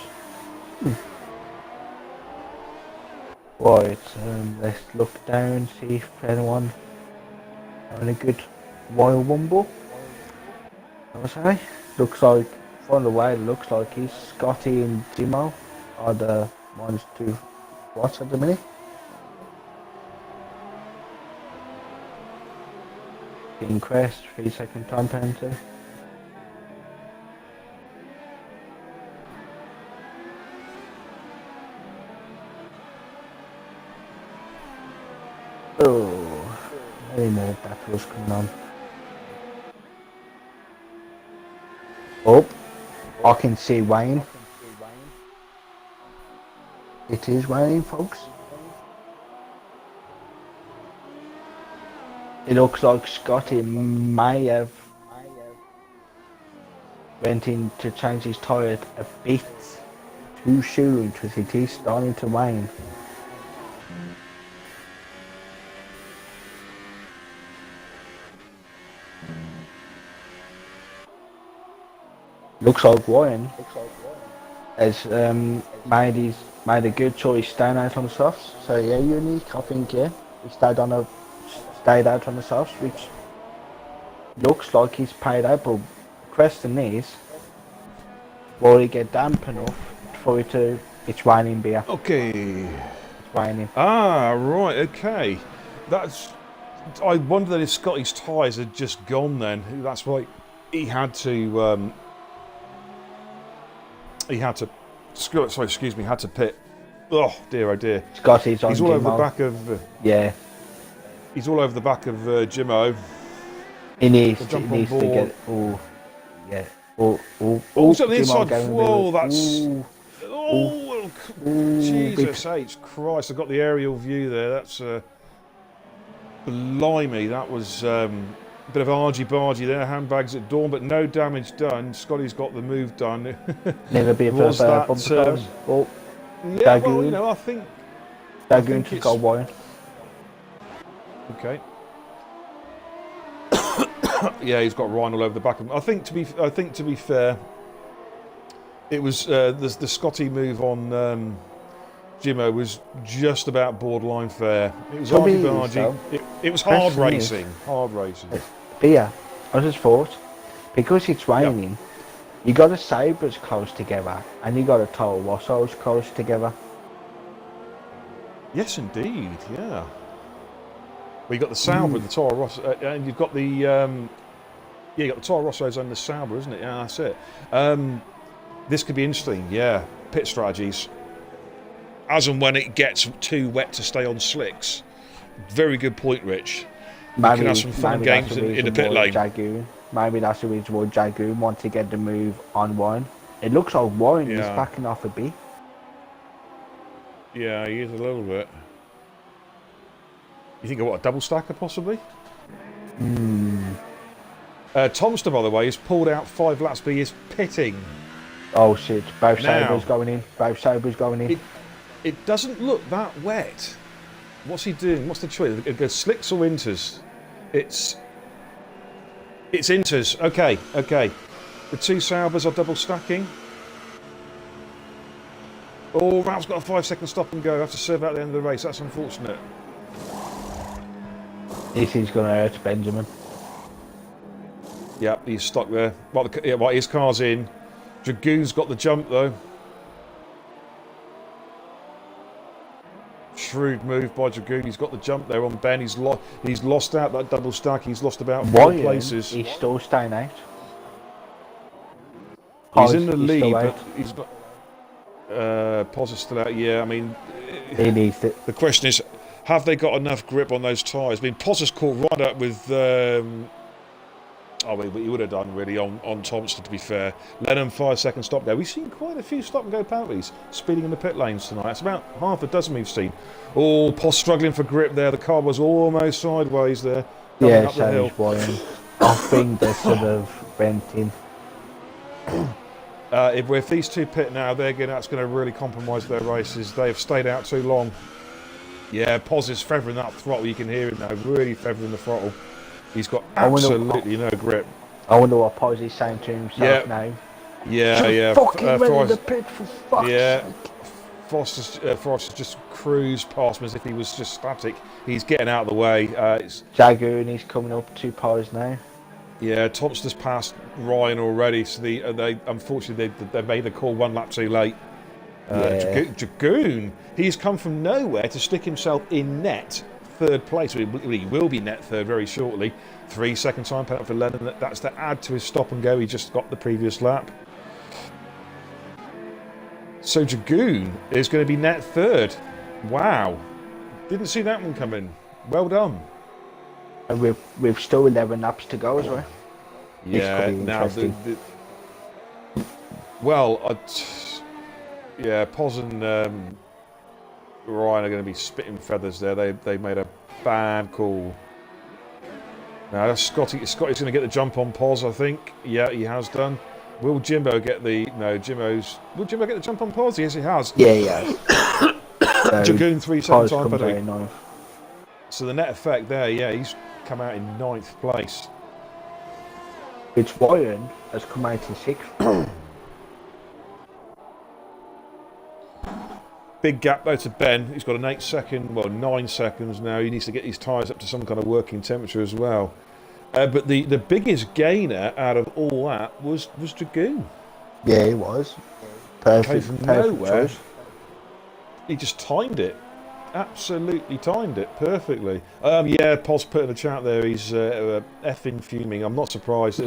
Right, let's look down, see if anyone having a good Royal Rumble. I would say. Looks like, from the way it looks like he's Scotty and Jimo are the ones to watch at the minute. Getting crest, 3-second time penalty. Oh, any more battles coming on? Oh, I can see Wayne. It is raining, folks. It looks like Scotty may have went in to change his tyre a bit too soon because it is starting to rain. Looks like Ryan has made a good choice staying out on the softs. So yeah, Unique, I think, yeah, he stayed out on the softs, which looks like he's paid out. But question is, will he get damp enough for it to? It's raining beer. Okay. It's raining. Ah, right. Okay. I wondered if Scotty's tyres had just gone. Then that's why he had to. Had to pit. Oh dear, oh dear. Scotty's on. He's all over the back of. Yeah. He's all over the back of Jimmo. He needs to board. get. Oh, yeah. Oh, he's on the inside. Whoa, that's. Ooh. Oh, Jesus H. Christ! I got the aerial view there. That's. Blimey, that was a bit of argy-bargy there. Handbags at dawn, but no damage done. Scotty's got the move done. Never be a Was that, Oh, yeah, well, you know, I think Dagoon just got one. Okay. Yeah, he's got Ryan all over the back of him. I think to be fair, it was the Scotty move on Jimmo was just about borderline fair. It was argy-bargy. It was hard racing. Hard racing. But yeah, I just thought because it's raining. You got the Sabres close together, and you got the Toro Rossos close together. Yes, indeed. Yeah. Well, you got the Sauber, the Toro Rosso, and you've got the you got the Toro Rossos and the Sauber, isn't it? Yeah, that's it. This could be interesting. Yeah, pit strategies. As and when it gets too wet to stay on slicks. Very good point, Rich. Maybe, we can have some fun games in the pit lane. Maybe that's the reason why Jagoon wants to get the move on Warren. It looks like Warren is backing off a bit. Yeah, he is a little bit. You think of what, a double stacker possibly? Tomster, by the way, has pulled out 5 laps, but he is pitting. Oh shit, both Sabres going in. Both Sabres going in. It doesn't look that wet. What's he doing? What's the choice? It goes slicks or inters? It's inters. Okay. The 2 Saubers are double stacking. Oh, Ralph's got a 5-second stop and go. Have to serve out the end of the race. That's unfortunate. This is going to hurt Benjamin. Yep, he's stuck there. Well, his car's in. Dragoon's got the jump though. Shrewd move by Dragoon. He's got the jump there on Ben. He's lost out that double stack. He's lost about 4 places. He's still staying out. He's in the lead, but he's not. Pos is still out. Yeah, I mean, he needs it. The question is, have they got enough grip on those tyres? I mean, Pos has caught right up with. But he would have done really on Thompson, to be fair. Lennon 5-second stop go. We've seen quite a few stop and go penalties speeding in the pit lanes tonight. It's about half a dozen we've seen. Oh, Pos struggling for grip there. The car was almost sideways there. Yeah, so is I think they're sort of bent in. If these 2 pit now, that's going to really compromise their races. They've stayed out too long. Yeah, Pos is feathering that throttle. You can hear it now, really feathering the throttle. He's got absolutely no grip. I wonder what Pos is saying to himself now. Yeah. Fucking ready to pit for fuck's sake. Forrester's just cruised past him as if he was just static. He's getting out of the way. Jagoon, he's coming up 2 Pos now. Yeah, Thompson's passed Ryan already, so they unfortunately they made the call 1 lap too late. Dragoon, he's come from nowhere to stick himself in net 3rd place. He will be net 3rd very shortly. 3-second time penalty for Lennon. That's to add to his stop and go. He just got the previous lap. So Dragoon is going to be net 3rd. Wow, didn't see that one coming. Well done. And we've still 11 laps to go as well. Yeah, now Pos and Ryan are going to be spitting feathers there. They made a bad call. Now Scotty's going to get the jump on Pos, I think. Yeah, he has done. Will Jimbo get the will Jimbo get the jump on Pos? Yes, he has. Yeah, he has. Dragoon 3-second time penalty. So the net effect there, he's come out in 9th place. It's Ryan has come out in 6th. Big gap though to Ben. He's got an 9 seconds now. He needs to get his tyres up to some kind of working temperature as well. But the biggest gainer out of all that was Dragoon. Yeah, he was. Perfect. Came from nowhere. He just timed it. Absolutely timed it perfectly. Pos put in the chat there. He's effing fuming. I'm not surprised.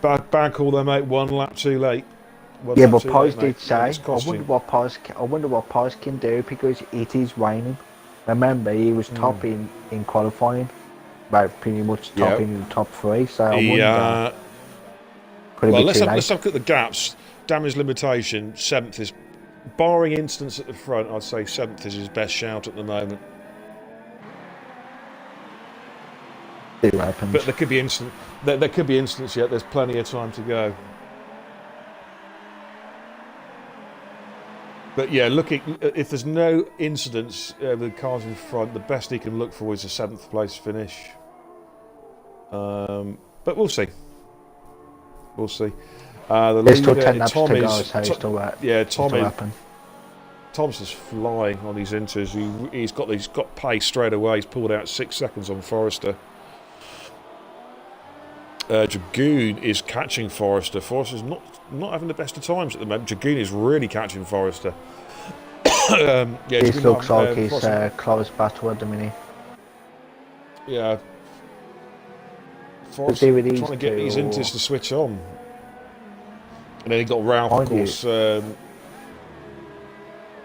Bad call there, mate. 1 lap too late. But Pos did say, I wonder what Pos can do because it is raining. Remember, he was top in qualifying, pretty much top in the top 3. So I wonder. Let's look at the gaps. Damage limitation. 7th is, barring instance at the front, I'd say 7th is his best shout at the moment. It happens. But there could be instance yet. There's plenty of time to go. But yeah, if there's no incidents with the cars in front, the best he can look for is a 7th place finish. But we'll see. We'll see. There's still 10 laps to go, so still happen. Thompson's flying on these inters. He's got pace straight away. He's pulled out 6 seconds on Forrester. Dragoon is catching Forrester. Forrester's not having the best of times at the moment. Dragoon is really catching Forrester. Yeah, This Dragoon looks like Forrester- it's a close battle at the minute. Yeah. see Forrester with these trying to get two, these Intis to switch on. And then he got Ralph, of Mind you, course.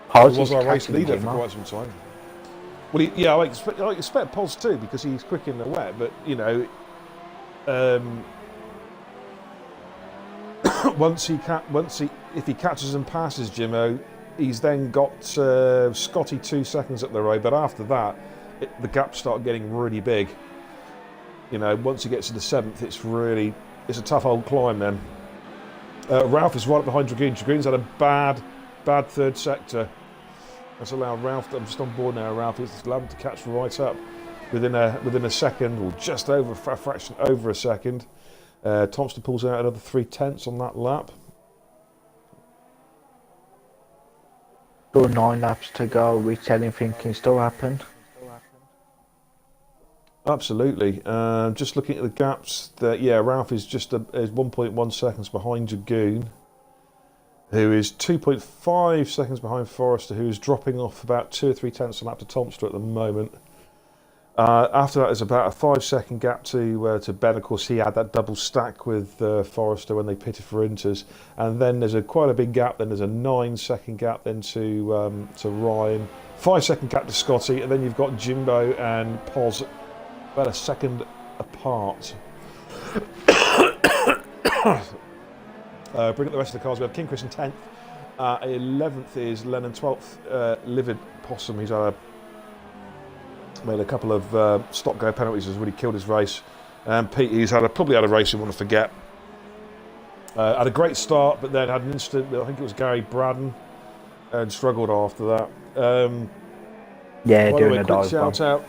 Paz Who was is our race catching leader for Jimmo. quite some time. Well, I expect Pos too, because he's quick in the wet. But you know, if he catches and passes Jimmo, he's then got Scotty 2 seconds up the road. But after that, the gaps start getting really big. You know, once he gets to the 7th, it's a tough old climb then. Ralph is right behind Dragoon. Dragoon's had a bad third sector. That's allowed Ralph. I'm just on board now. Ralph is allowed him to catch right up within a second, or just over a fraction over a second. Thompson pulls out another 3/10 on that lap. Still 9 laps to go, which anything can still happen. Absolutely. Just looking at the gaps, Ralph is just is 1.1 seconds behind Dragoon, who is 2.5 seconds behind Forrester, who is dropping off about 2 or 3 tenths a lap to Thompson at the moment. After that, there's about a 5-second gap to Ben. Of course, he had that double stack with Forrester when they pitted for Inters, and then there's quite a big gap. Then there's a 9-second gap then to Ryan, 5-second gap to Scotty, and then you've got Jimbo and Pos about a second apart. Bring up the rest of the cars. We have King Chris in 10th. 11th is Lennon. 12th, Livid Possum. He's made a couple of stop-go penalties. Has really killed his race. And Pete, he's probably had a race you want to forget. Had a great start, but then had an incident with, I think it was Gary Braddon, and struggled after that. Yeah, By the doing way, a dive bomb.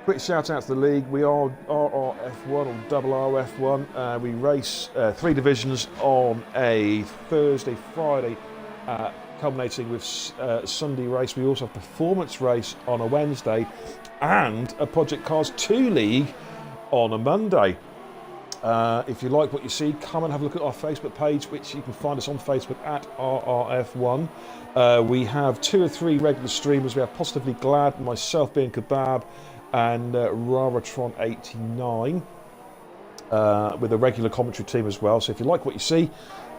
Quick shout out to the league. We are RRF1 or RRF1. We race 3 divisions on a Thursday, Friday, culminating with Sunday race. We also have performance race on a Wednesday, and a Project Cars 2 league on a Monday. If you like what you see, come and have a look at our Facebook page, which you can find us on Facebook at RRF1. We have 2 or 3 regular streamers. We have Positively Glad, myself being Kebab, and RRF1 89 with a regular commentary team as well. So if you like what you see,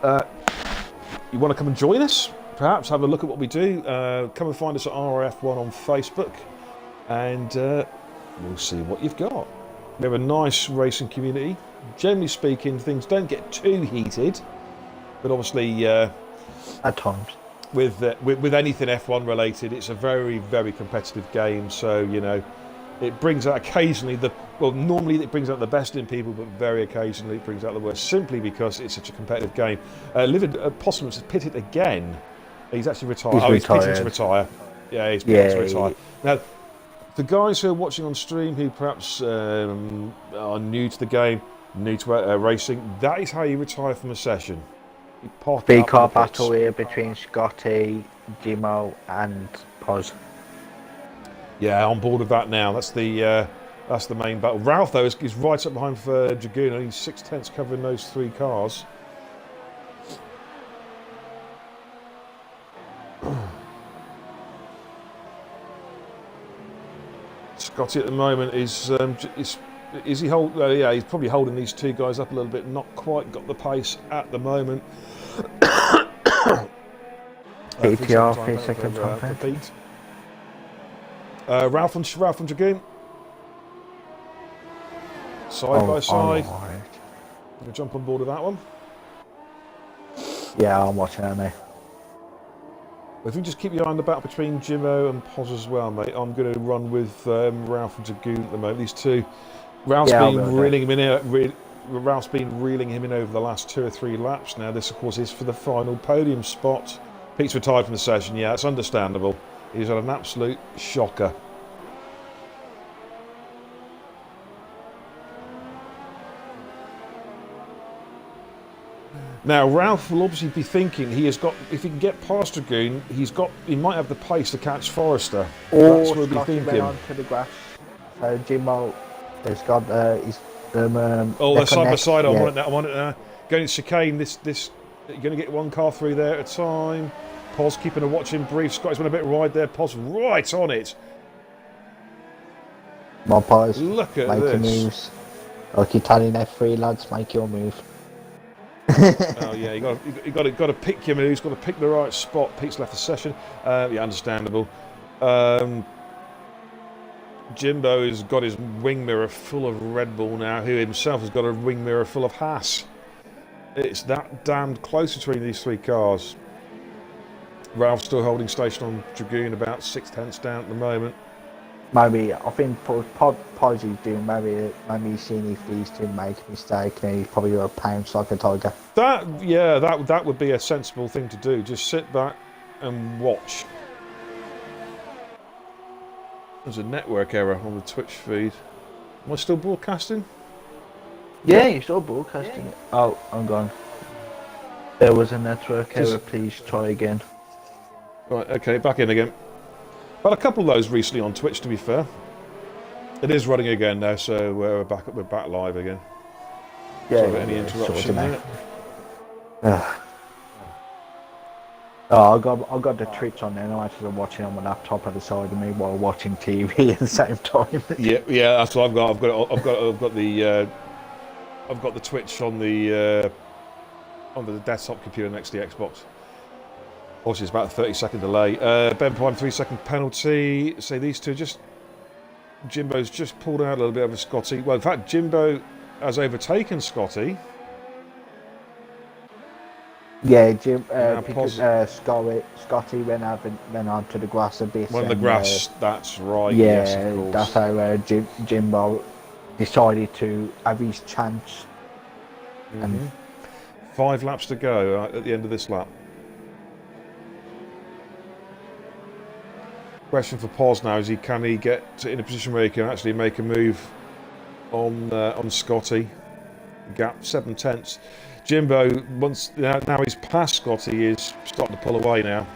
you want to come and join us, perhaps have a look at what we do, come and find us at RRF1 on Facebook, and we'll see what you've got. We have a nice racing community. Generally speaking, things don't get too heated, but obviously At times. with anything F1 related, it's a very, very competitive game. So, you know, it brings out occasionally normally it brings out the best in people, but very occasionally it brings out the worst, simply because it's such a competitive game. Livid Possum has pitted again. He's actually retired. He's retired. pitting to retire. Yeah, he's pitting to retire. Yeah. Now, for guys who are watching on stream who perhaps are new to the game, new to racing, that is how you retire from a session. You park Big up in car the pits. battle here between Scotty, Jimmo and Pos. Yeah, on board with that now. That's the main battle. Ralph, though, is right up behind for Dragoon. Only 6 tenths covering those 3 cars. Scotty at the moment is he hold? Yeah, he's probably holding these 2 guys up a little bit. Not quite got the pace at the moment. PTR, 3 for seconds on that. Pete. Ralph and Dragoon. Side by side. Alright. Gonna jump on board with that one. Yeah, I'm watching that now. If you just keep your eye on the battle between Jimmo and Pos as well, mate. I'm going to run with Ralph and Dragoon at the moment. These 2. Ralph's been reeling him in. Ralph's been reeling him in over the last 2 or 3 laps. Now, this, of course, is for the final podium spot. Pete's retired from the session. Yeah, it's understandable. He's had an absolute shocker. Now, Ralph will obviously be thinking he has got, if he can get past Dragoon, he might have the pace to catch Forrester. That's what he'll be Scotty went thinking. onto the grass. So Jimmo has got, he's Oh, they're side by side. I'm yeah. on it now. I'm on it now. Going to chicane. This. You're going to get one car through there at a time. Pos keeping a watching brief. Scotty's went a bit wide there. Pos right on it. My boys, Look at make your this. moves. Like Italian F3 lads, make your move. Oh yeah, you got to pick your moves. Got to pick the right spot. Pete's left the session. Yeah, understandable. Jimbo has got his wing mirror full of Red Bull now. Who himself has got a wing mirror full of Haas. It's that damned close between these three cars. Ralph's still holding station on Dragoon, about 6/10 down at the moment. Maybe I think Podsy's doing. Maybe he's seeing if these two make a mistake, and he's probably going to pounce like a tiger. That would be a sensible thing to do. Just sit back and watch. There's a network error on the Twitch feed. Am I still broadcasting? Yeah, you're still broadcasting it. Oh, I'm gone. There was a network error. Please try again. Right, okay, back in again. Had a couple of those recently on Twitch, to be fair. It is running again now, so we're back live again. Yeah. Sorry, any interruption there? Oh, I got the Twitch on there, and I'm actually watching on my laptop at the side of me while watching TV at the same time. Yeah, that's what I've got. I've got the Twitch on the desktop computer next to the Xbox. Obviously, it's about a 30-second delay. Ben Prime, 3-second penalty. So these two Jimbo's just pulled out a little bit over Scotty. Well, in fact, Jimbo has overtaken Scotty. Yeah, because Scotty went on to the grass a bit. Went on the grass, that's right. Yeah, yes, of course. That's how Jimbo decided to have his chance. Mm-hmm. 5 laps to go at the end of this lap. Question for Pos now is can he get in a position where he can actually make a move on Scotty? Gap 7/10. Jimbo now he's past Scotty, is starting to pull away now.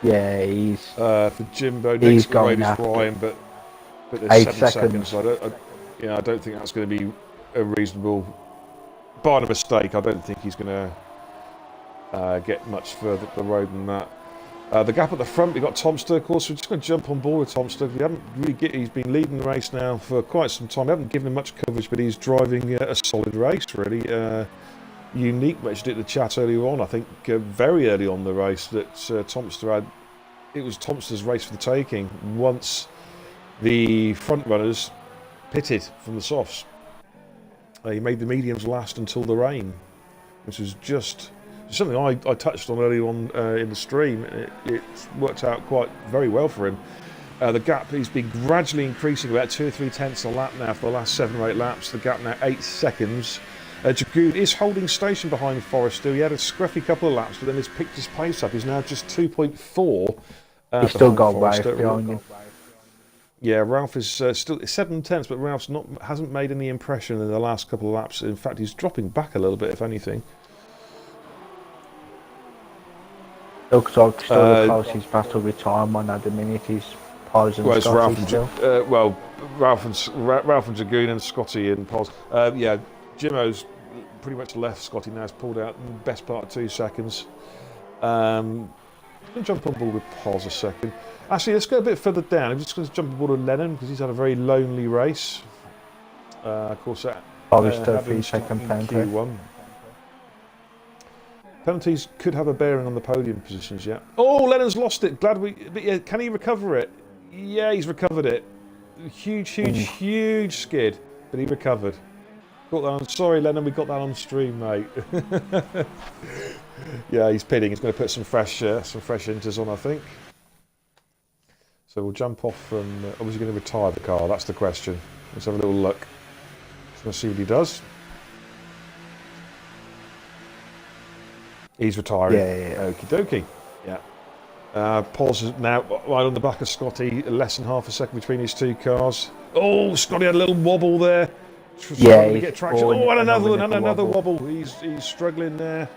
Yeah, he's for Jimbo. He's next going is Ryan, but there's 8 7 seconds. So I don't think that's going to be a reasonable. Barring a mistake, I don't think he's going to get much further up the road than that. The gap at the front, we've got Tomster, of course. We're just going to jump on board with Tomster. He's been leading the race now for quite some time. We haven't given him much coverage, but he's driving a solid race, really. Unique, mentioned it in the chat earlier on. I think very early on the race that Tomster had. It was Tomster's race for the taking once the front runners pitted from the softs. He made the mediums last until the rain, which was just something I touched on earlier on in the stream. It worked out very well for him. The gap, he's been gradually increasing, about 2 or 3 tenths a lap now for the last 7 or 8 laps. The gap now 8 seconds. Dragoon is holding station behind Forrester. He had a scruffy couple of laps, but then he's picked his pace up. He's now just 2.4. He's still got Ralph behind him. Yeah, Ralph is still 7 tenths, but Ralph's hasn't made any impression in the last couple of laps. In fact, he's dropping back a little bit, if anything. Looks like still the closest battle with time on at the minute. He's Pos and Scotty still. Ralph and Dragoon and Scotty and Pos. Yeah, Jimmo's pretty much left Scotty now. He's pulled out in the best part of 2 seconds. I'm going to jump on board with Pos a second. Actually, let's go a bit further down. I'm just going to jump on board with Lennon because he's had a very lonely race. Of course, that Forrester 3-second penalty. Penalties could have a bearing on the podium positions, yeah. Oh, Lennon's lost it. But yeah, can he recover it? Yeah, he's recovered it. Huge skid, but he recovered. Got that on. Sorry, Lennon, we got that on stream, mate. Yeah, he's pitting. He's going to put some fresh inters on, I think. So we'll jump off from. Obviously, going to retire the car. That's the question. Let's have a little look. Just going to see what he does. He's retiring. Yeah. Okie dokie. Yeah. Paul's now right on the back of Scotty. Less than half a second between his 2 cars. Oh, Scotty had a little wobble there. Yeah, to get traction. Oh, and another wobble. He's struggling there.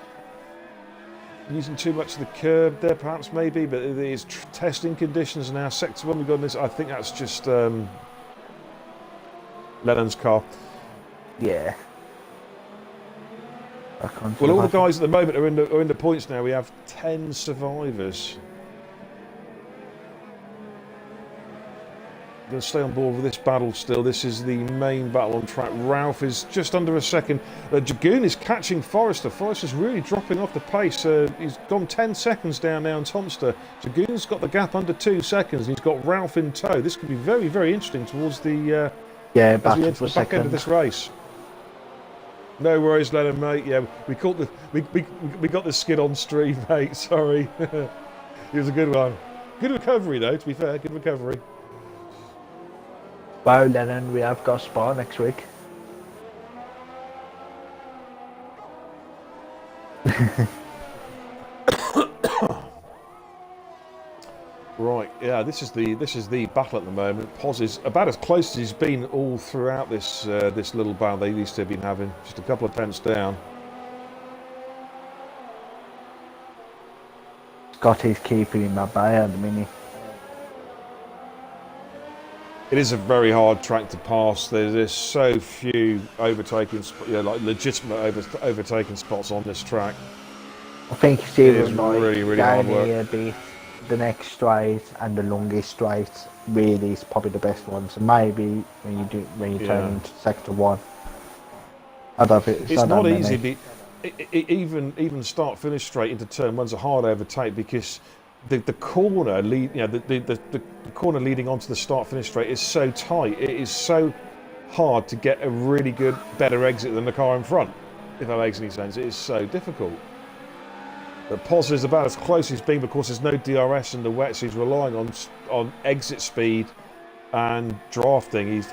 Using too much of the curb there, perhaps, maybe. But his testing conditions now. Sector 1, we've got this. I think that's just. Lennon's car. Yeah. Back onto Well, all the battle. guys at the moment are in the points now. We have 10 survivors. Going to stay on board with this battle still. This is the main battle on track. Ralph is just under a second. Dragoon is catching Forrester. Forrester's really dropping off the pace. He's gone 10 seconds down now on Tomster. Dragoon's got the gap under 2 seconds. He's got Ralph in tow. This could be very, very interesting towards the as we enter the back end of this race. No worries, Lennon, mate. Yeah, we caught the we got the skid on stream, mate. Sorry. It was a good one. Good recovery, though. To be fair, good recovery. Wow, Lennon, we have got Spa next week. Right, yeah, this is the battle at the moment. Poz is about as close as he's been all throughout this this little battle they used to have been having. Just a couple of pence down. Scotty's keeping him at bay at the minute. It is a very hard track to pass. There's so few overtaking, like legitimate overtaking spots on this track. I think it's even like really down hard work. here, the next straight and the longest straight really is probably the best one. So maybe when you turn into sector 1, I don't think it's not easy. Even start finish straight into turn 1's a hard overtake because the corner the corner leading onto the start finish straight is so tight. It is so hard to get a really good, better exit than the car in front. If that makes any sense, it is so difficult. But Poz is about as close as he's been. Of course, there's no DRS in the wet, so he's relying on exit speed and drafting. Is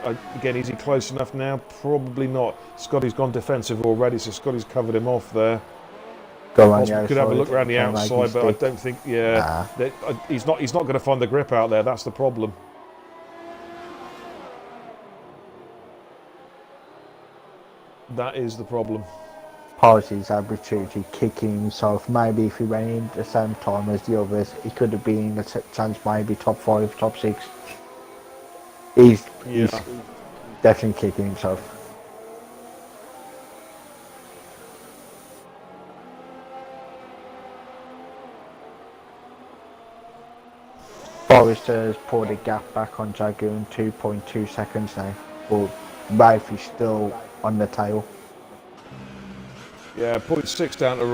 he close enough now? Probably not. Scotty's gone defensive already, so Scotty's covered him off there. Could have a look around the outside, but I don't think. Yeah, he's not going to find the grip out there. That's the problem. That is the problem. Posey's opportunity kicking himself. Maybe if he ran in the same time as the others, he could have been a chance, maybe top 5, top 6. He's definitely kicking himself. Forrester's put the gap back on Dragoon, 2.2 seconds now. But Ralph is still on the tail. Yeah, 0.6 down to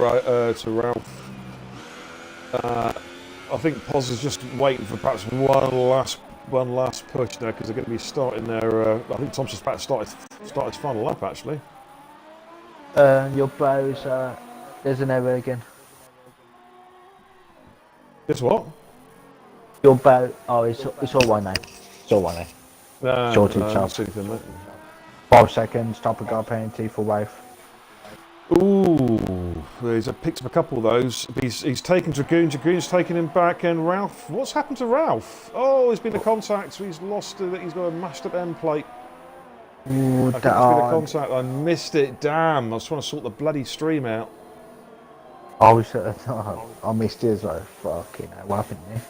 Ralph. I think Poz is just waiting for perhaps one last push now because they're going to be starting their. I think Thompson's about to start his final lap actually. Your browser, there's an error again. Guess what? Your bow. Oh, it's all one now. It's all one now. Shorted chop. 5 seconds. Top of guard penalty for Ralph. Ooh, he's picked up a couple of those. He's taken Dragoon. Dragoon's taken him back, and Ralph. What's happened to Ralph? Oh, there's been a contact. So he's lost it. He's got a mashed up end plate. Ooh, I think there's been a contact. I missed it. Damn! I was trying to sort the bloody stream out. I missed it as well. Fucking hell, what happened there?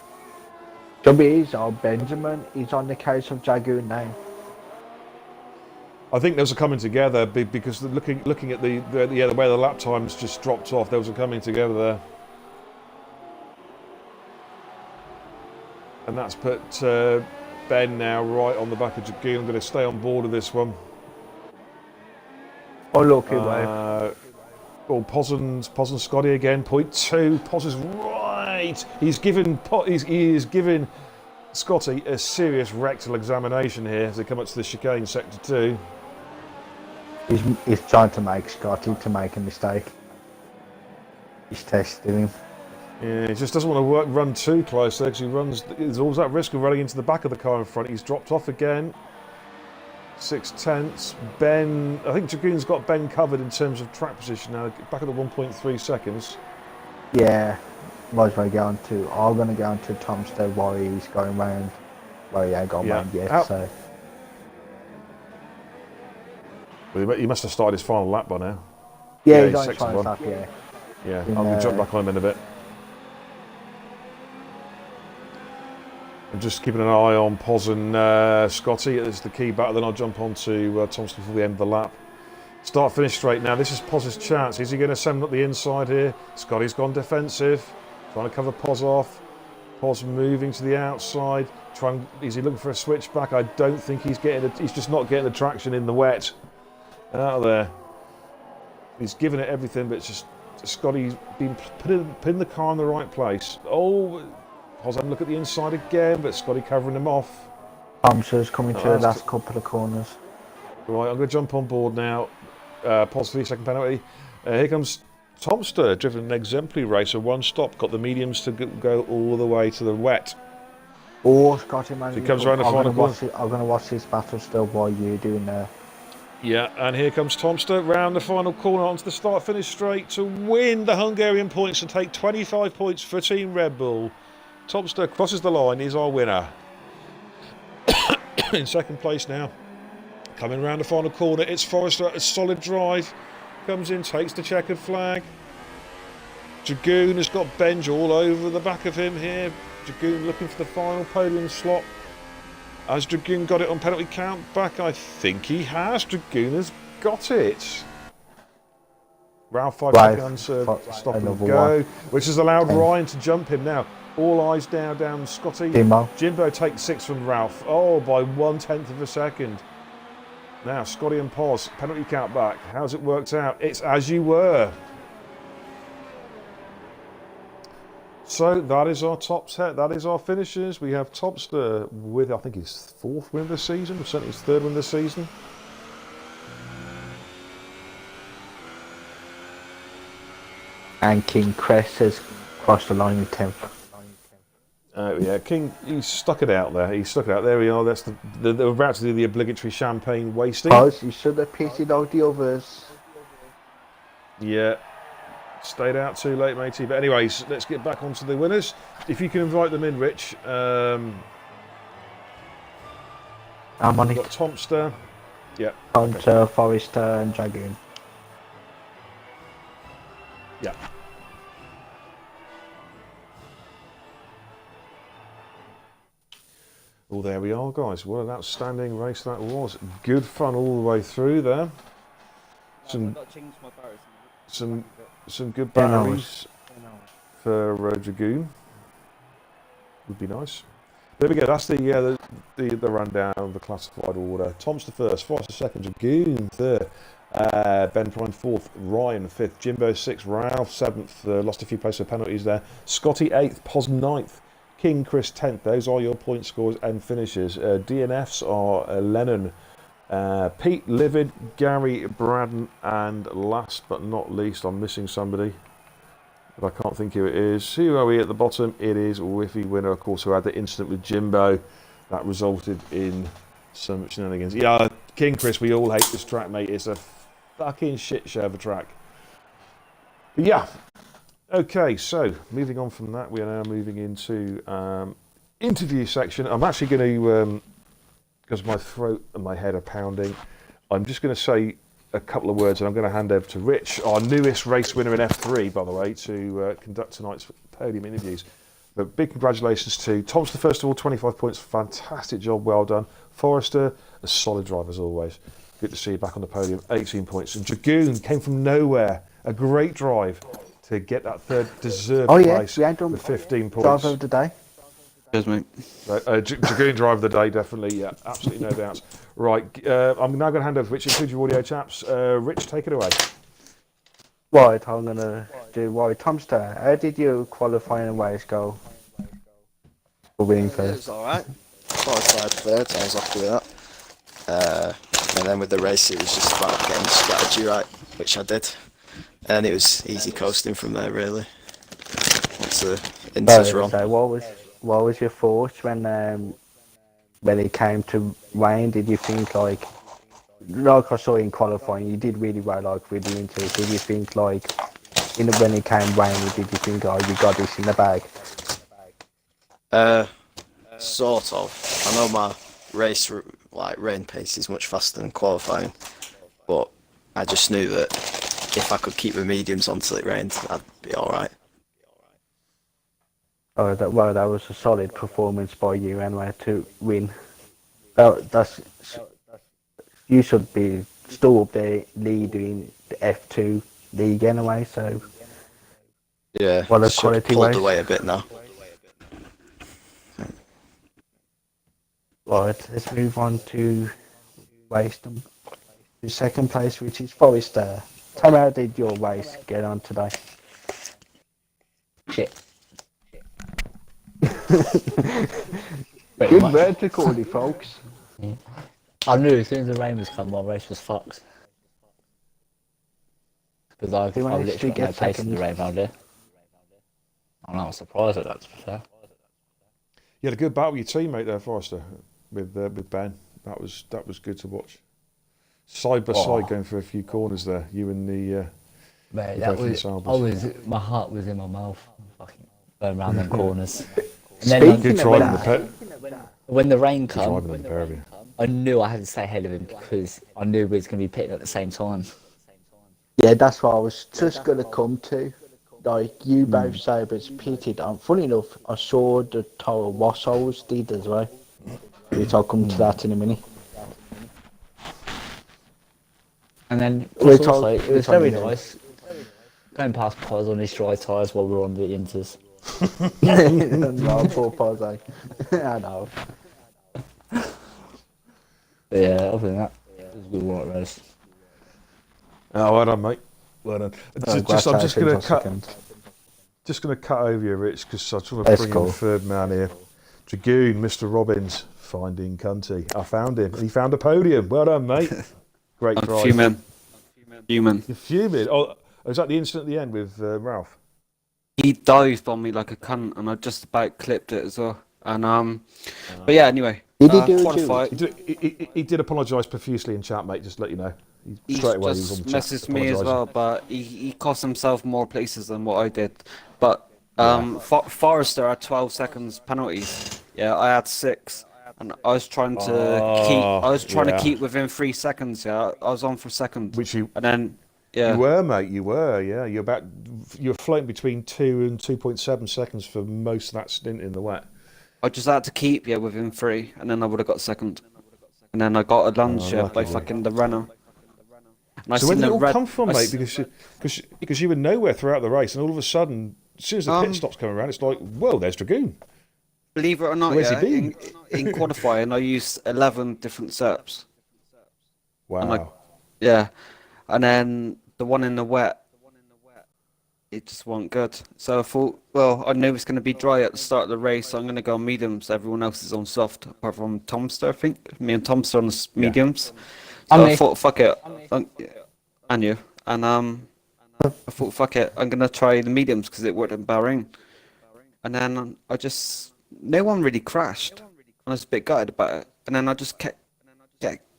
Trouble is, Benjamin is on the case of Dragoon now. I think those are coming together because looking at the way the lap times just dropped off. Those are coming together there, and that's put Ben now right on the back of Dragoon. I'm going to stay on board of this one. Oh look, way. Oh, Poz and Scotty again. 0.2. Poz is right. He is giving Scotty a serious rectal examination here as they come up to the chicane sector 2. He's trying to make Scotty to make a mistake. He's testing him. Yeah, he just doesn't want to run too close there because there's always that risk of running into the back of the car in front. He's dropped off again. 6/10. Ben, I think Dragoon's got Ben covered in terms of track position now. Back at the 1.3 seconds. Yeah, I'm going to go on to Tomster while he's going round. Well, yeah, gone round yet, so. Well, he must have started his final lap by now. Yeah, he's on his final lap, yeah. Yeah, I'll jump back on him in a bit. I'm just keeping an eye on Poz and Scotty as the key battle. Then I'll jump on to Thompson for the end of the lap. Start finish straight now. This is Poz's chance. Is he going to send up the inside here? Scotty's gone defensive, trying to cover Poz off. Poz moving to the outside. Is he looking for a switchback? I don't think he's getting. He's just not getting the traction in the wet. Out of there. He's given it everything, but it's just Scotty's been putting the car in the right place. Oh, Poz having a look at the inside again, but Scotty covering him off. Thompson's coming through the last couple of corners. Right, I'm going to jump on board now. Poz for the second penalty. Here comes Tomster, driven an exemplary race, a one stop, got the mediums to go all the way to the wet. Oh, Scotty, man. So he comes around the final corner. I'm going to watch this battle still while you're doing that. Yeah, and here comes Tomster round the final corner onto the start-finish straight to win the Hungarian points and take 25 points for Team Red Bull. Tomster crosses the line, he's our winner. In second place now. Coming round the final corner, it's Forrester, a solid drive. Comes in, takes the checkered flag. Dragoon has got Benj all over the back of him here. Dragoon looking for the final podium slot. Has Dragoon got it on penalty count back? I think he has. Dragoon has got it. Ralph 5 seconds, stop and go, which has allowed Ryan to jump him now. All eyes down Scotty. Jimbo takes 6 from Ralph. Oh, by 1/10 of a second. Now, Scotty and Poz, penalty count back. How's it worked out? It's as you were. So that is our top set. That is our finishers. We have Topster with, I think, his 4th win of the season, or certainly his 3rd win of the season. And King Crest has crossed the line with 10th. Yeah, King, he stuck it out there. He stuck it out. There we are. That's they're about to do the obligatory champagne wasting. Poz, you should have pitted out the others. Yeah. Stayed out too late, matey. But anyways, let's get back onto the winners. If you can invite them in, Rich. I'm on We've it. got Tomster. Yeah. Hunter, Forrester and Dragoon. Yeah. Well, there we are, guys. What an outstanding race that was. Good fun all the way through there. Some good batteries for Dragoon. Would be nice. There we go. That's the rundown of the classified order. Tom's the first, Forrester second, Dragoon third, Ben Prime fourth, Ryan fifth, Jimbo sixth, Ralph seventh. Lost a few places of penalties there. Scotty eighth, Poz ninth, King Chris 10th. Those are your point scores and finishes. DNFs are Lennon, Pete, Livid, Gary, Braden, and last but not least, I'm missing somebody, but I can't think who it is. Who are we at the bottom? It is Whiffy Winner, of course, who had the incident with Jimbo that resulted in some shenanigans. Yeah, King Chris, we all hate this track, mate. It's a fucking shit show of a track. But yeah. Okay, so moving on from that, we are now moving into interview section. I'm actually going to, because my throat and my head are pounding, I'm just going to say a couple of words and I'm going to hand over to Rich, our newest race winner in F3, by the way, to conduct tonight's podium interviews. But big congratulations to Thompson, first of all, 25 points, fantastic job, well done. Forrester, a solid drive as always. Good to see you back on the podium, 18 points. And Dragoon came from nowhere, a great drive to get that third deserved place with 15 points. Driver of the day. Cheers, mate. Dragoon driver of the day, definitely. Yeah, absolutely no doubts. Right, I'm now going to hand over to Rich, include your audio chaps. Rich, take it away. Right, I'm going to do right. Tomster, how did your qualifying race go? For winning first. It was alright. Qualified third, so I was happy with that. And then with the race, it was just about getting the strategy right, which I did. And it was easy coasting from there, really. Once the inters wrong. So what was your thoughts when it came to rain? Did you think like I saw in qualifying, you did really well like with the inters. Did you think like when it came rain, did you think you got this in the bag? Sort of. I know my race rain pace is much faster than qualifying, but I just knew that if I could keep the mediums on till it rained, I'd be alright. That was a solid performance by you anyway to win. That's you should be still up there leading the F2 league anyway. So Yeah, what a should have quality pulled race. away a bit now. Right, let's move on to race number to second place, which is Forrester. Tell me, how did your race get on today? Shit. Good vertical, folks. I knew as soon as the rain was coming, my race was fucked. Because I've Who managed literally to got no get pace in the second? rain round here. I'm not surprised at that, to be fair. You had a good battle with your teammate there, Forrester, with Ben. That was good to watch. Side by side, going for a few corners there. You and the. Mate, You're that both in was, the Saubers. my heart was in my mouth, fucking going round them corners. And Speaking Good of driving that, when the rain Good driving came, in the pair of you. I knew I had to stay ahead of him because I knew we was going to be pitting at the same time. yeah, that's what I was just gonna come to. Like you both Sabres pitted. Funny enough, I saw the Toro Wassos did as well. Which I'll come to that in a minute. And then We're plus also, told- it we're was told very you know. nice going past Paz on his dry tyres while we were on the Inters. No, poor Pose. I know. But yeah, other than that, it was a good white race. Oh, well done, mate. Well done. I'm just going to cut over you, Rich, because I just want to That's bring in cool. the third man here. Dragoon, Mr. Robbins, finding Cunty. I found him, and he found a podium. Well done, mate. Great I'm prize. fuming. Fuming. You're fuming. Oh, was that the incident at the end with Ralph? He dived on me like a cunt, and I just about clipped it as well. And but yeah, anyway. Did he do a qualify. He did apologise profusely in chat, mate, just to let you know. He Straight away, he was on just the chat. messaged me as apologising. well, but he cost himself more places than what I did. But Yeah. Forrester had 12 seconds penalties. Yeah, I had 6, and I was trying to keep within 3 seconds. Yeah, I was on for second, Which you and then yeah, You were, mate. You were, yeah. You're floating between 2 and 2.7 seconds for most of that stint in the wet. I just had to keep within 3, and then I would have got second. And then I got a lunge by lucky you. fucking the runner. And I So where seen did it the all red. come from, I mate? s- Because you were nowhere throughout the race, and all of a sudden, as soon as the pit stops coming around, it's like, whoa, there's Dragoon. Believe it or not, Where's he yeah, been? in qualifying I used 11 different setups. Wow. Yeah, and then the one in the wet, it just wasn't good. So I thought, well, I knew it was going to be dry at the start of the race, so I'm going to go on mediums. Everyone else is on soft, apart from Tomster, I think. Me and Tomster on the mediums. So I thought, fuck it. And you. And I thought, fuck it, I'm going to try the mediums because it worked in Bahrain. And then no one really crashed. I was a bit gutted about it. And then I just kept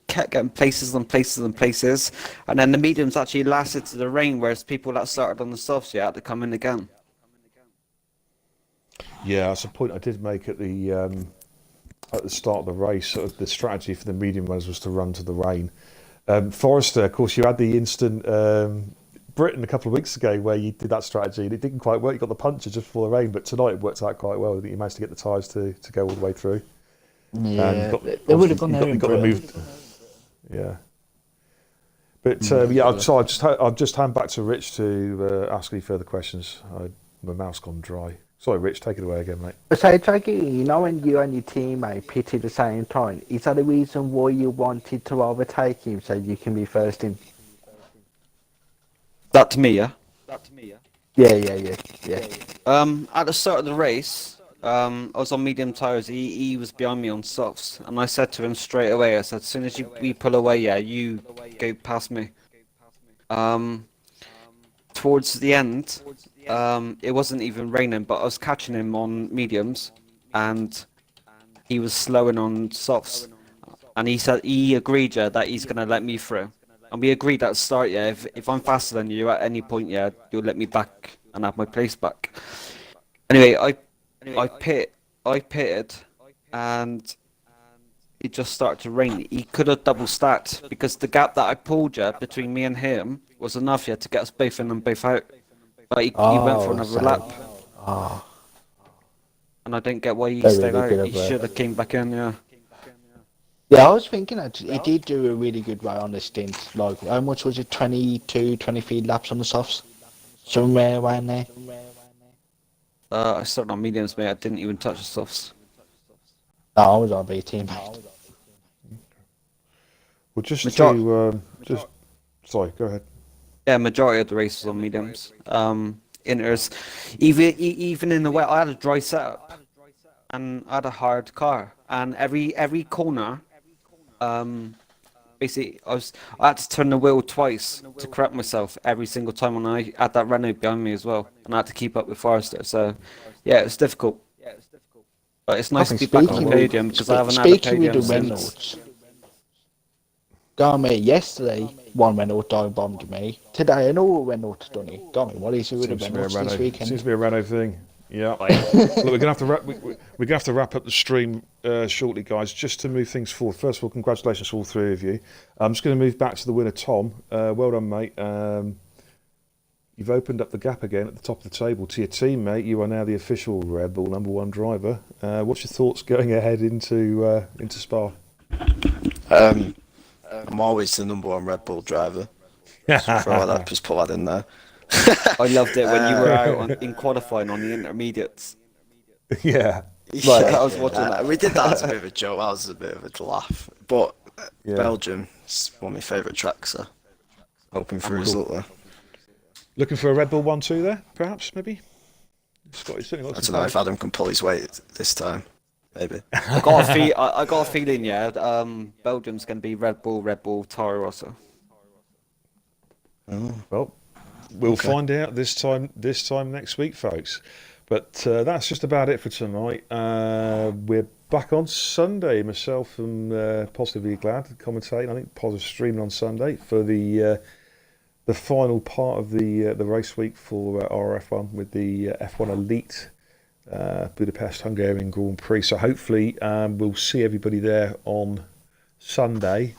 getting places and places and places, and then the mediums actually lasted to the rain, whereas people that started on the softs had to come in again. Yeah, that's a point I did make at the start of the race. Sort of the strategy for the medium runners was to run to the rain. Forrester, of course, you had the instant Britain a couple of weeks ago where you did that strategy, and it didn't quite work. You got the puncher just before the rain, but tonight it worked out quite well. I think you managed to get the tyres to go all the way through. Yeah, they would have gone there in got the Britain. move. Yeah. But I'll just hand back to Rich to ask any further questions. My mouth's gone dry. Sorry, Rich, take it away again, mate. So, Jackie, you know when you and your teammate pitted at the same time, is that the reason why you wanted to overtake him so you can be first in? That to me, yeah. Yeah. At the start of the race, I was on medium tires. He was behind me on softs, and I said to him straight away. I said, as soon as we pull away, you go past me. Towards the end, it wasn't even raining, but I was catching him on mediums, and he was slowing on softs. And he agreed, that he's gonna let me through. And we agreed at the start, if I'm faster than you at any point, you'll let me back and have my place back. Anyway, I pitted, and it just started to rain. He could have double stacked because the gap that I pulled between me and him was enough to get us both in and both out. But he went for another lap. and I didn't get why he Very stayed good out. of He work. should have came back in. Yeah. Yeah, I was thinking that he did do a really good ride on the stint. Like, how much was it? 22, 23 laps on the softs? Somewhere around there. I started on mediums, mate. I didn't even touch the softs. No, I was on BT, mate. Well, just Major- to sorry, go ahead. Yeah, majority of the race was on mediums. Inters, even in the wet, I had a dry setup, and I had a hard car, and every corner, basically I had to turn the wheel twice to correct myself every single time when I had that Renault behind me as well, and I had to keep up with Forrester. So, yeah, it was difficult. But it's nice to be back on the podium because I haven't had a Speaking with podium the since. Reynolds, Garmy, yesterday, one Renault dive bombed me. Today, another Renault done it. Garmy, what is it with the Seems to be a Renaults Renault. this weekend? Seems to be a Renault thing. Yeah. Look, we're gonna have to wrap up the stream shortly, guys. Just to move things forward. First of all, congratulations to all three of you. I'm just going to move back to the winner, Tom. Well done, mate. You've opened up the gap again at the top of the table to your team, mate. You are now the official Red Bull #1 driver. What's your thoughts going ahead into Spa? I'm always the #1 Red Bull driver. Just put that in there. I loved it when you were out in qualifying on the intermediates. Yeah. Like, I was watching that. We did that as a bit of a joke. That was a bit of a laugh. But Yeah. Belgium is one of my favourite tracks, so hoping for a result there. Looking for a Red Bull 1-2 there, perhaps, maybe? Scotty's certainly I got don't some know if power. Adam can pull his weight this time. Maybe. I got a feeling, yeah. Belgium's going to be Red Bull, Toro Rosso. Well, we'll find out this time next week, folks. But that's just about it for tonight. We're back on Sunday. Myself and Positively Glad commentating. I think Positive streaming on Sunday for the final part of the race week for RRF1 with the F1 Elite Budapest Hungarian Grand Prix. So hopefully we'll see everybody there on Sunday.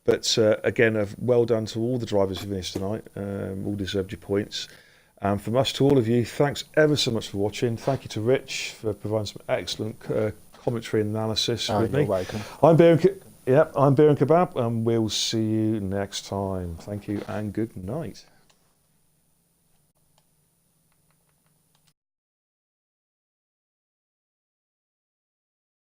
But again, well done to all the drivers who finished tonight. All deserved your points. From us to all of you, thanks ever so much for watching. Thank you to Rich for providing some excellent commentary and analysis with me. You're welcome. I'm Bear and Kebab, and we'll see you next time. Thank you and good night.